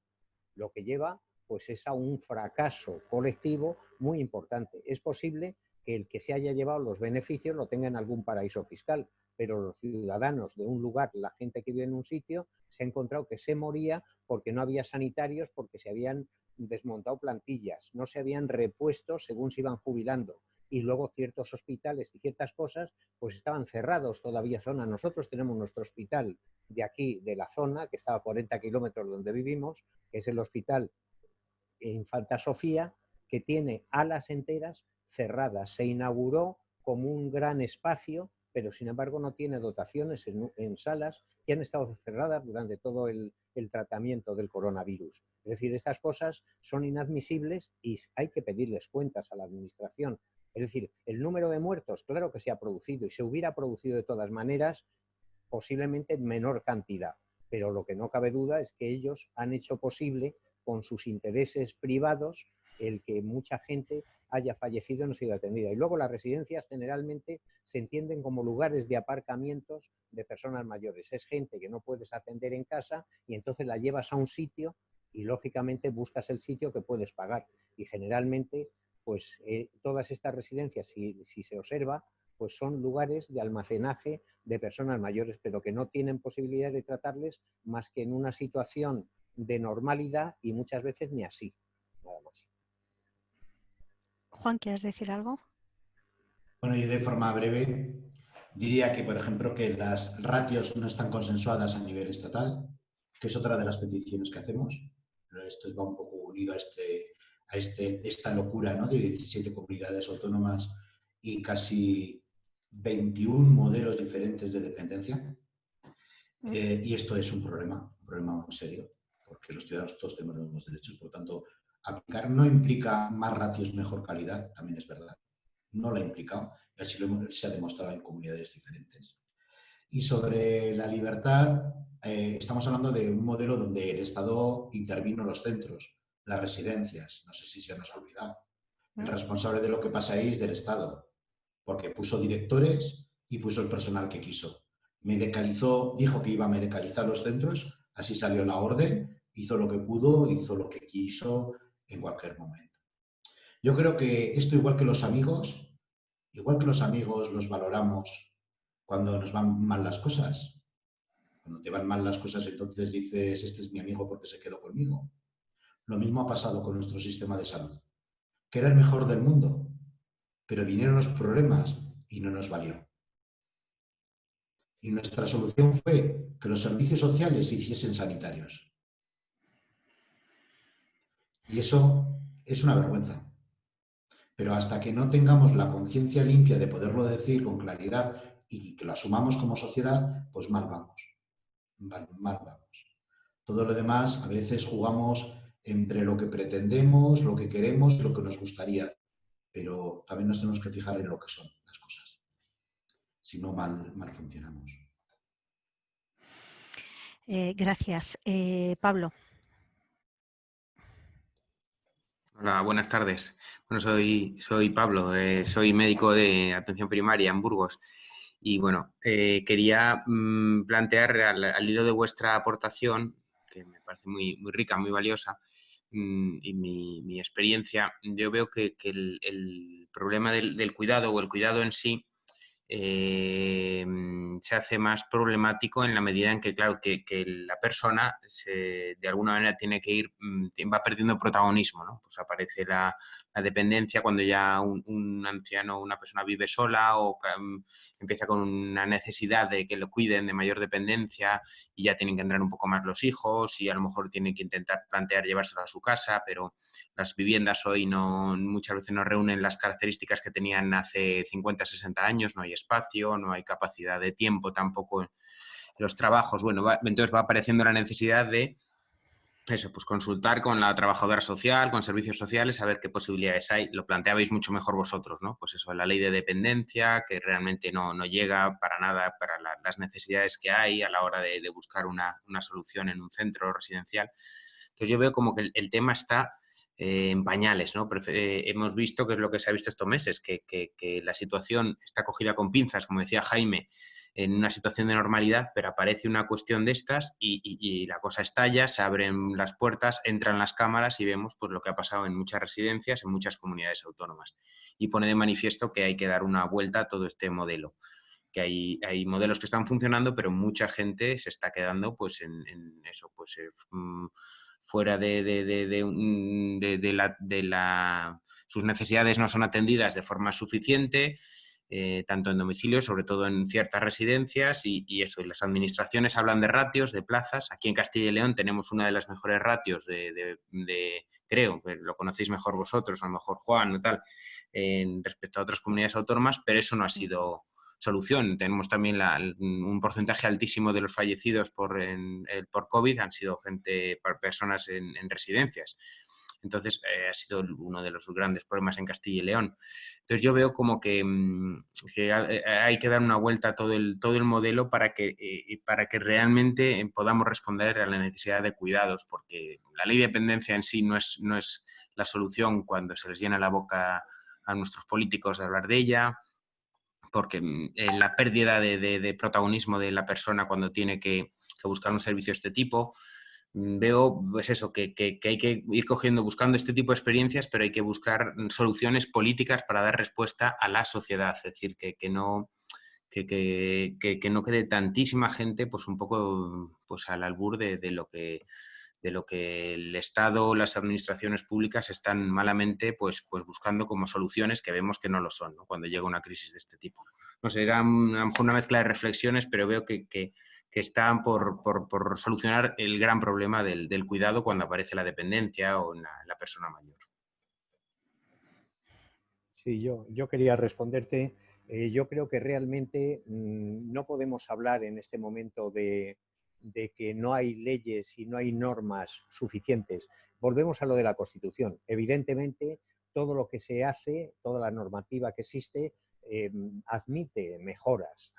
lo que lleva pues es a un fracaso colectivo muy importante. Es posible que el que se haya llevado los beneficios lo tenga en algún paraíso fiscal, pero los ciudadanos de un lugar, la gente que vive en un sitio, se ha encontrado que se moría porque no había sanitarios, porque se habían desmontado plantillas, no se habían repuesto según se iban jubilando. Y luego ciertos hospitales y ciertas cosas pues estaban cerrados todavía zona. Nosotros tenemos nuestro hospital de aquí, de la zona, que estaba a 40 kilómetros donde vivimos, que es el hospital Infanta Sofía, que tiene alas enteras cerradas. Se inauguró como un gran espacio, pero sin embargo no tiene dotaciones en salas que han estado cerradas durante todo el tratamiento del coronavirus. Es decir, estas cosas son inadmisibles y hay que pedirles cuentas a la administración. Es decir, el número de muertos, claro que se ha producido y se hubiera producido de todas maneras, posiblemente en menor cantidad, pero lo que no cabe duda es que ellos han hecho posible con sus intereses privados el que mucha gente haya fallecido y no sido atendida. Y luego las residencias generalmente se entienden como lugares de aparcamientos de personas mayores. Es gente que no puedes atender en casa y entonces la llevas a un sitio y lógicamente buscas el sitio que puedes pagar. Y generalmente pues todas estas residencias, si se observa, pues son lugares de almacenaje de personas mayores, pero que no tienen posibilidad de tratarles más que en una situación de normalidad y muchas veces ni así, nada más. Juan, ¿quieres decir algo? Bueno, yo de forma breve diría que, por ejemplo, que las ratios no están consensuadas a nivel estatal, que es otra de las peticiones que hacemos. Esto va un poco unido a esta locura, ¿no?, de 17 comunidades autónomas y casi 21 modelos diferentes de dependencia. Y esto es un problema muy serio, porque los ciudadanos todos tenemos los mismos derechos. Por lo tanto, aplicar no implica más ratios, mejor calidad, también es verdad. No lo ha implicado, y así se ha demostrado en comunidades diferentes. Y sobre la libertad, estamos hablando de un modelo donde el Estado intervino en los centros, las residencias. No sé si se nos ha olvidado. El responsable de lo que pasa ahí es del Estado, porque puso directores y puso el personal que quiso. Medicalizó, dijo que iba a medicalizar los centros, así salió la orden, hizo lo que pudo, hizo lo que quiso en cualquier momento. Yo creo que esto, igual que los amigos, Igual que los amigos los valoramos cuando nos van mal las cosas. Cuando te van mal las cosas, entonces dices, este es mi amigo porque se quedó conmigo. Lo mismo ha pasado con nuestro sistema de salud, que era el mejor del mundo, pero vinieron los problemas y no nos valió. Y nuestra solución fue que los servicios sociales se hiciesen sanitarios. Y eso es una vergüenza. Pero hasta que no tengamos la conciencia limpia de poderlo decir con claridad y que lo asumamos como sociedad, pues mal vamos. Mal vamos. Todo lo demás, a veces jugamos entre lo que pretendemos, lo que queremos y lo que nos gustaría. Pero también nos tenemos que fijar en lo que son las cosas. Si no, mal funcionamos. Gracias. Pablo. Hola, buenas tardes. Bueno, soy Pablo, soy médico de atención primaria en Burgos. Y bueno, quería plantear al hilo de vuestra aportación, que me parece muy rica, muy valiosa, y mi experiencia, yo veo que el problema del cuidado o el cuidado en sí se hace más problemático en la medida en que, claro, que la persona de alguna manera tiene que ir, va perdiendo protagonismo, ¿no? Pues aparece la dependencia cuando ya un anciano o una persona vive sola o empieza con una necesidad de que lo cuiden de mayor dependencia y ya tienen que entrar un poco más los hijos y a lo mejor tienen que intentar plantear llevárselo a su casa, pero las viviendas hoy muchas veces no reúnen las características que tenían hace 50, 60 años, no hay espacio, no hay capacidad de tiempo tampoco en los trabajos. Bueno, entonces va apareciendo la necesidad de eso, pues consultar con la trabajadora social, con servicios sociales, a ver qué posibilidades hay. Lo planteabais mucho mejor vosotros, ¿no? Pues eso, la ley de dependencia, que realmente no llega para nada para las necesidades que hay a la hora de buscar una solución en un centro residencial. Entonces yo veo como que el tema está en pañales, ¿no? Hemos visto, que es lo que se ha visto estos meses, que la situación está cogida con pinzas, como decía Jaime, en una situación de normalidad, pero aparece una cuestión de estas y la cosa estalla, se abren las puertas, entran las cámaras y vemos pues lo que ha pasado en muchas residencias, en muchas comunidades autónomas. Y pone de manifiesto que hay que dar una vuelta a todo este modelo, que hay modelos que están funcionando, pero mucha gente se está quedando pues en eso, pues fuera sus necesidades no son atendidas de forma suficiente, tanto en domicilio, sobre todo en ciertas residencias y eso. Y las administraciones hablan de ratios, de plazas. Aquí en Castilla y León tenemos una de las mejores ratios creo, que lo conocéis mejor vosotros, a lo mejor Juan o tal, respecto a otras comunidades autónomas, pero eso no ha sido solución. Tenemos también un porcentaje altísimo de los fallecidos por COVID han sido personas en residencias. Entonces, ha sido uno de los grandes problemas en Castilla y León. Entonces, yo veo como que hay que dar una vuelta a todo el modelo para que realmente podamos responder a la necesidad de cuidados, porque la ley de dependencia en sí no es la solución cuando se les llena la boca a nuestros políticos de hablar de ella, porque la pérdida de protagonismo de la persona cuando tiene que buscar un servicio de este tipo. Veo pues eso, que hay que ir buscando este tipo de experiencias, pero hay que buscar soluciones políticas para dar respuesta a la sociedad, es decir, que no quede tantísima gente pues un poco pues al albur de lo que el Estado o las administraciones públicas están malamente pues buscando como soluciones que vemos que no lo son, ¿no? Cuando llega una crisis de este tipo. No sé, era a lo mejor una mezcla de reflexiones, pero veo que están por solucionar el gran problema del cuidado cuando aparece la dependencia o la persona mayor. Sí, yo quería responderte. Yo creo que realmente no podemos hablar en este momento de que no hay leyes y no hay normas suficientes. Volvemos a lo de la Constitución. Evidentemente, todo lo que se hace, toda la normativa que existe, admite mejoras,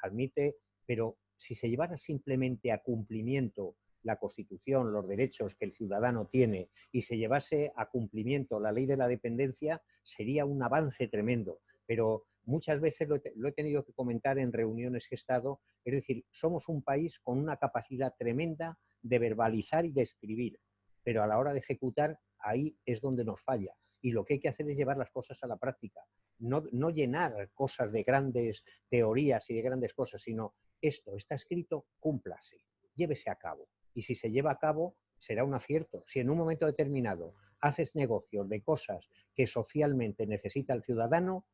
pero si se llevara simplemente a cumplimiento la Constitución, los derechos que el ciudadano tiene, y se llevase a cumplimiento la ley de la dependencia, sería un avance tremendo. Pero muchas veces lo he tenido que comentar en reuniones que he estado, es decir, somos un país con una capacidad tremenda de verbalizar y de escribir, pero a la hora de ejecutar, ahí es donde nos falla. y lo que hay que hacer es llevar las cosas a la práctica. No llenar cosas de grandes teorías y de grandes cosas, sino esto está escrito, cúmplase, llévese a cabo. Y si se lleva a cabo, será un acierto. Si en un momento determinado haces negocios de cosas que socialmente necesita el ciudadano,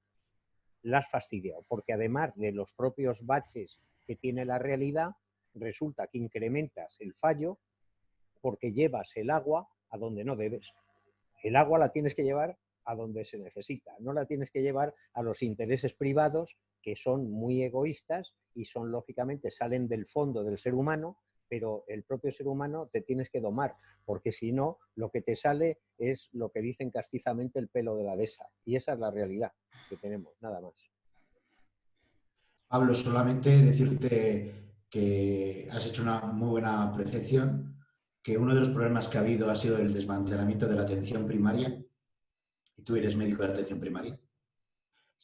las has fastidiado, porque además de los propios baches que tiene la realidad, resulta que incrementas el fallo porque llevas el agua a donde no debes. El agua la tienes que llevar a donde se necesita, no la tienes que llevar a los intereses privados, que son muy egoístas y son, lógicamente, salen del fondo del ser humano, pero el propio ser humano te tienes que domar, porque si no, lo que te sale es lo que dicen castizamente el pelo de la dehesa, y esa es la realidad que tenemos, nada más. Pablo, solamente decirte que has hecho una muy buena apreciación, que uno de los problemas que ha habido ha sido el desmantelamiento de la atención primaria, y tú eres médico de atención primaria.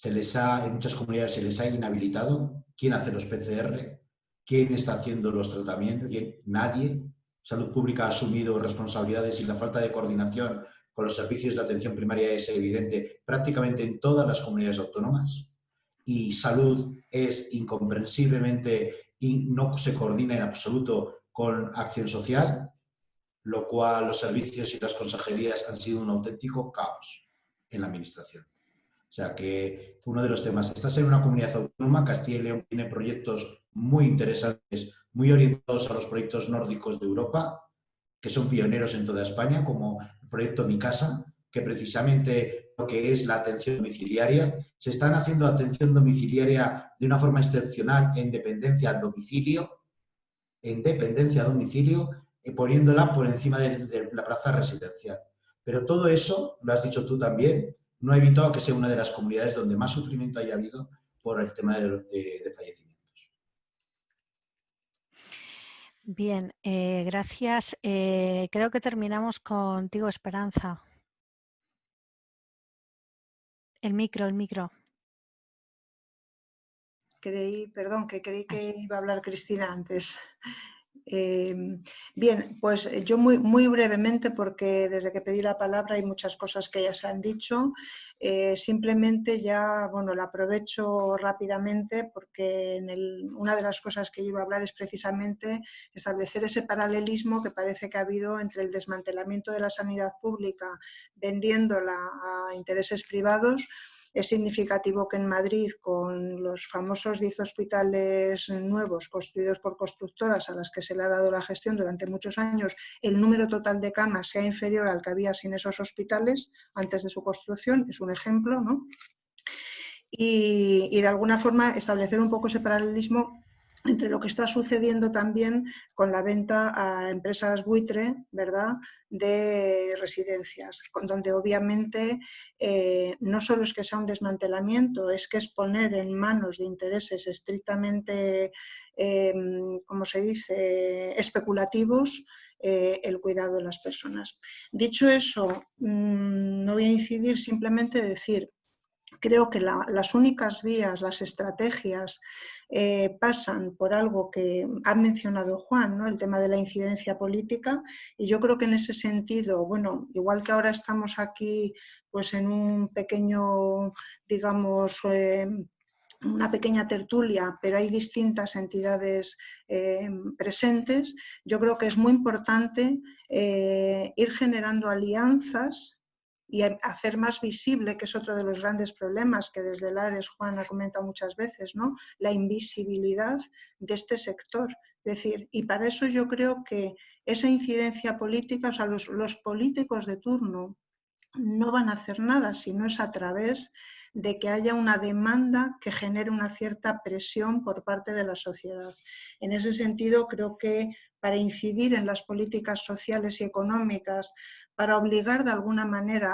En muchas comunidades se les ha inhabilitado quién hace los PCR, quién está haciendo los tratamientos, nadie. Salud Pública ha asumido responsabilidades y la falta de coordinación con los servicios de atención primaria es evidente prácticamente en todas las comunidades autónomas. Y salud es incomprensiblemente y no se coordina en absoluto con acción social, lo cual los servicios y las consejerías han sido un auténtico caos en la administración. O sea que uno de los temas, estás en una comunidad autónoma, Castilla y León tiene proyectos muy interesantes, muy orientados a los proyectos nórdicos de Europa, que son pioneros en toda España, como el proyecto Mi Casa, que precisamente lo que es la atención domiciliaria, se están haciendo atención domiciliaria de una forma excepcional en dependencia a domicilio, poniéndola por encima de la plaza residencial. Pero todo eso, lo has dicho tú también, no ha evitado que sea una de las comunidades donde más sufrimiento haya habido por el tema de fallecimientos. Bien, gracias. Creo que terminamos contigo, Esperanza. El micro. Perdón, que creí que iba a hablar Cristina antes. Bien, pues yo muy brevemente, porque desde que pedí la palabra hay muchas cosas que ya se han dicho. Simplemente ya, bueno, la aprovecho rápidamente porque una de las cosas que iba a hablar es precisamente establecer ese paralelismo que parece que ha habido entre el desmantelamiento de la sanidad pública vendiéndola a intereses privados. Es significativo que en Madrid, con los famosos 10 hospitales nuevos construidos por constructoras a las que se le ha dado la gestión durante muchos años, el número total de camas sea inferior al que había sin esos hospitales antes de su construcción, es un ejemplo, ¿no? Y de alguna forma establecer un poco ese paralelismo entre lo que está sucediendo también con la venta a empresas buitre, ¿verdad?, de residencias, donde obviamente no solo es que sea un desmantelamiento, es que es poner en manos de intereses estrictamente, como se dice, especulativos, el cuidado de las personas. Dicho eso, no voy a incidir, simplemente decir, creo que las únicas vías, las estrategias pasan por algo que ha mencionado Juan, ¿no? El tema de la incidencia política, y yo creo que en ese sentido, bueno, igual que ahora estamos aquí pues en un pequeño, digamos, una pequeña tertulia, pero hay distintas entidades presentes, yo creo que es muy importante ir generando alianzas y hacer más visible, que es otro de los grandes problemas que desde el ARES Juan ha comentado muchas veces, ¿no?, la invisibilidad de este sector. Es decir, y para eso yo creo que esa incidencia política, o sea, los políticos de turno no van a hacer nada si no es a través de que haya una demanda que genere una cierta presión por parte de la sociedad. En ese sentido, creo que para incidir en las políticas sociales y económicas, para obligar de alguna manera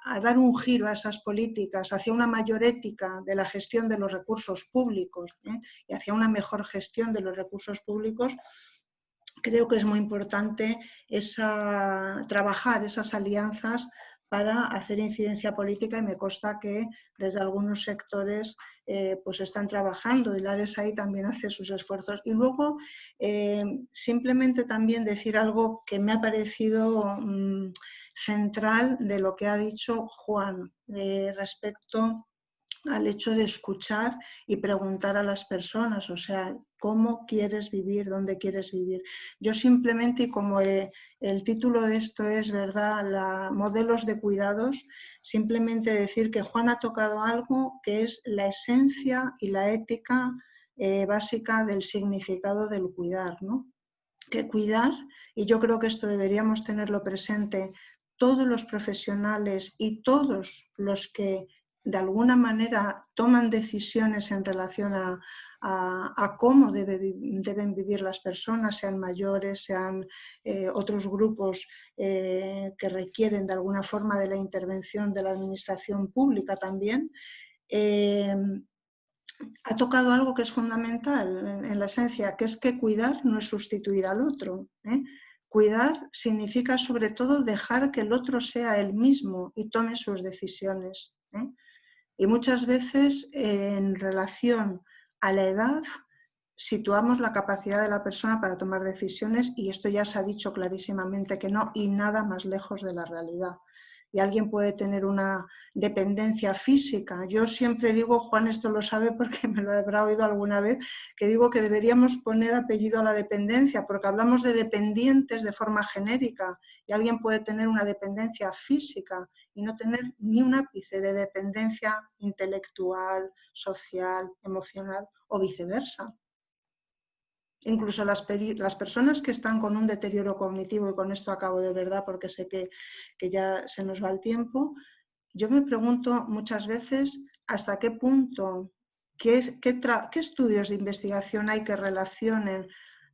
a dar un giro a esas políticas hacia una mayor ética de la gestión de los recursos públicos y hacia una mejor gestión de los recursos públicos, creo que es muy importante trabajar esas alianzas para hacer incidencia política, y me consta que desde algunos sectores pues están trabajando, y Lares ahí también hace sus esfuerzos. Y luego simplemente también decir algo que me ha parecido central de lo que ha dicho Juan respecto al hecho de escuchar y preguntar a las personas, o sea, ¿cómo quieres vivir? ¿Dónde quieres vivir? Yo simplemente, y como el título de esto es, ¿verdad?, modelos de cuidados, simplemente decir que Juan ha tocado algo que es la esencia y la ética básica del significado del cuidar, ¿no? Que cuidar, y yo creo que esto deberíamos tenerlo presente, todos los profesionales y todos los que de alguna manera toman decisiones en relación a cómo deben vivir las personas, sean mayores, sean otros grupos que requieren de alguna forma de la intervención de la administración pública también, ha tocado algo que es fundamental en la esencia, que es que cuidar no es sustituir al otro. Cuidar significa sobre todo dejar que el otro sea él mismo y tome sus decisiones. Y muchas veces en relación a la edad situamos la capacidad de la persona para tomar decisiones, y esto ya se ha dicho clarísimamente que no, y nada más lejos de la realidad. Y alguien puede tener una dependencia física. Yo siempre digo, Juan esto lo sabe porque me lo habrá oído alguna vez, que digo que deberíamos poner apellido a la dependencia, porque hablamos de dependientes de forma genérica, y alguien puede tener una dependencia física y no tener ni un ápice de dependencia intelectual, social, emocional o viceversa. Incluso las personas que están con un deterioro cognitivo, y con esto acabo de verdad porque sé que ya se nos va el tiempo, yo me pregunto muchas veces hasta qué punto, qué estudios de investigación hay que relacionen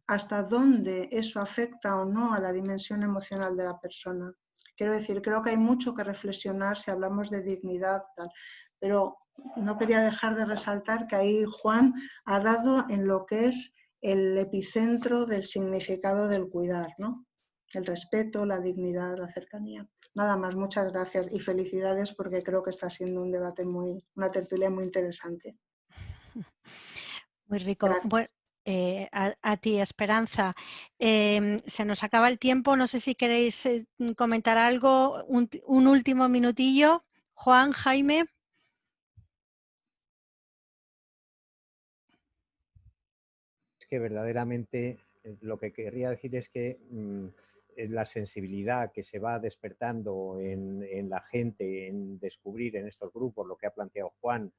hasta dónde eso afecta o no a la dimensión emocional de la persona. Quiero decir, creo que hay mucho que reflexionar si hablamos de dignidad, tal, pero no quería dejar de resaltar que ahí Juan ha dado en lo que es el epicentro del significado del cuidar, ¿no? El respeto, la dignidad, la cercanía. Nada más, muchas gracias y felicidades, porque creo que está siendo un debate una tertulia muy interesante. Muy rico. Bueno, a ti, Esperanza. Se nos acaba el tiempo, no sé si queréis comentar algo, un último minutillo. Juan, Jaime. Es que verdaderamente lo que querría decir es que la sensibilidad que se va despertando en la gente, en descubrir en estos grupos lo que ha planteado Juan,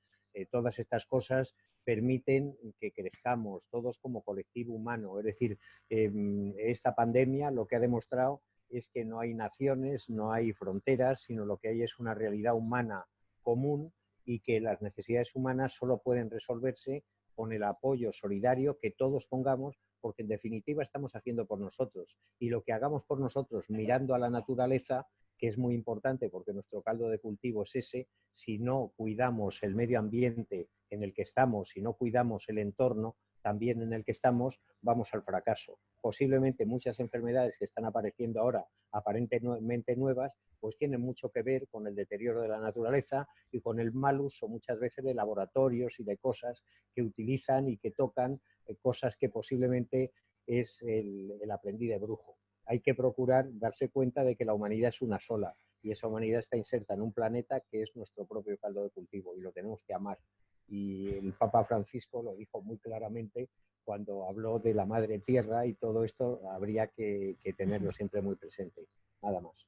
todas estas cosas permiten que crezcamos todos como colectivo humano. Es decir, esta pandemia lo que ha demostrado es que no hay naciones, no hay fronteras, sino lo que hay es una realidad humana común, y que las necesidades humanas solo pueden resolverse con el apoyo solidario que todos pongamos, porque en definitiva estamos haciendo por nosotros, y lo que hagamos por nosotros mirando a la naturaleza, que es muy importante porque nuestro caldo de cultivo es ese, si no cuidamos el medio ambiente en el que estamos, si no cuidamos el entorno también en el que estamos, vamos al fracaso. Posiblemente muchas enfermedades que están apareciendo ahora, aparentemente nuevas, pues tienen mucho que ver con el deterioro de la naturaleza y con el mal uso muchas veces de laboratorios y de cosas que utilizan y que tocan cosas que posiblemente es el aprendiz de brujo. Hay que procurar darse cuenta de que la humanidad es una sola, y esa humanidad está inserta en un planeta que es nuestro propio caldo de cultivo, y lo tenemos que amar. Y el Papa Francisco lo dijo muy claramente cuando habló de la Madre Tierra, y todo esto habría que tenerlo siempre muy presente. Nada más.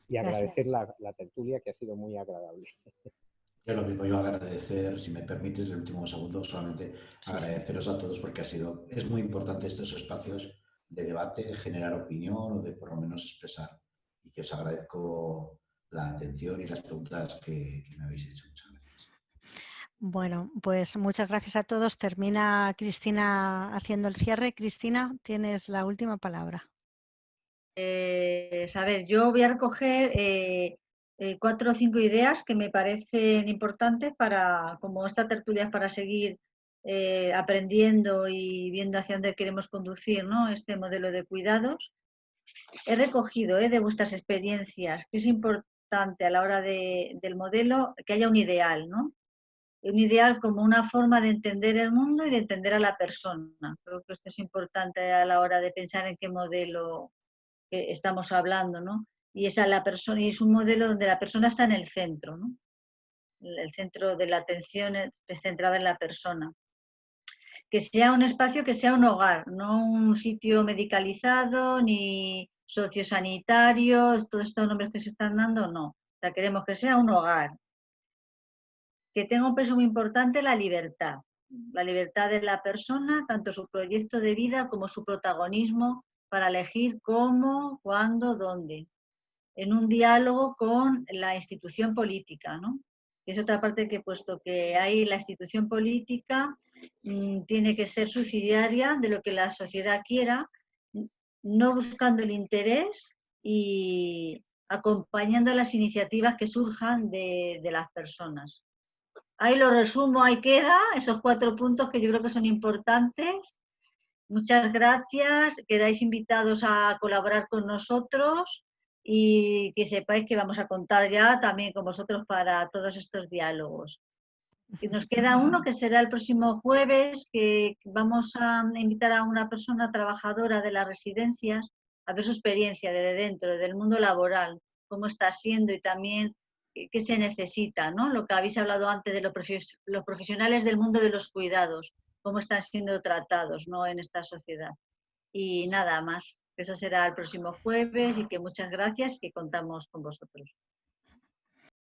Y agradecer la tertulia, que ha sido muy agradable. Yo lo mismo, yo agradecer, si me permites, el último segundo, solamente agradeceros a todos, porque es muy importante estos espacios de debate, de generar opinión o de por lo menos expresar. Y que os agradezco la atención y las preguntas que me habéis hecho. Muchas gracias. Bueno, pues muchas gracias a todos. Termina Cristina haciendo el cierre. Cristina, tienes la última palabra. A ver, yo voy a recoger 4 o 5 ideas que me parecen importantes para, como esta tertulia es para seguir aprendiendo y viendo hacia dónde queremos conducir, ¿no?, este modelo de cuidados. he recogido de vuestras experiencias que es importante a la hora del modelo que haya un ideal, ¿no? Un ideal como una forma de entender el mundo y de entender a la persona. Creo que esto es importante a la hora de pensar en qué modelo estamos hablando, ¿no? Y es la persona, y es un modelo donde la persona está en el centro, ¿no? El centro de la atención es centrada en la persona. Que sea un espacio, que sea un hogar, no un sitio medicalizado ni sociosanitario, todos estos nombres que se están dando, no. O sea, queremos que sea un hogar. Que tenga un peso muy importante la libertad de la persona, tanto su proyecto de vida como su protagonismo para elegir cómo, cuándo, dónde, en un diálogo con la institución política, ¿no? Es otra parte que he puesto, que hay la institución política tiene que ser subsidiaria de lo que la sociedad quiera, no buscando el interés y acompañando las iniciativas que surjan de las personas. Ahí lo resumo, ahí queda, esos 4 puntos que yo creo que son importantes. Muchas gracias, quedáis invitados a colaborar con nosotros y que sepáis que vamos a contar ya también con vosotros para todos estos diálogos. Y nos queda uno que será el próximo jueves, que vamos a invitar a una persona trabajadora de las residencias a ver su experiencia desde dentro, del mundo laboral, cómo está siendo y también qué se necesita, ¿no? Lo que habéis hablado antes de los profesionales del mundo de los cuidados, cómo están siendo tratados, ¿no?, en esta sociedad. Y nada más, eso será el próximo jueves y que muchas gracias y que contamos con vosotros.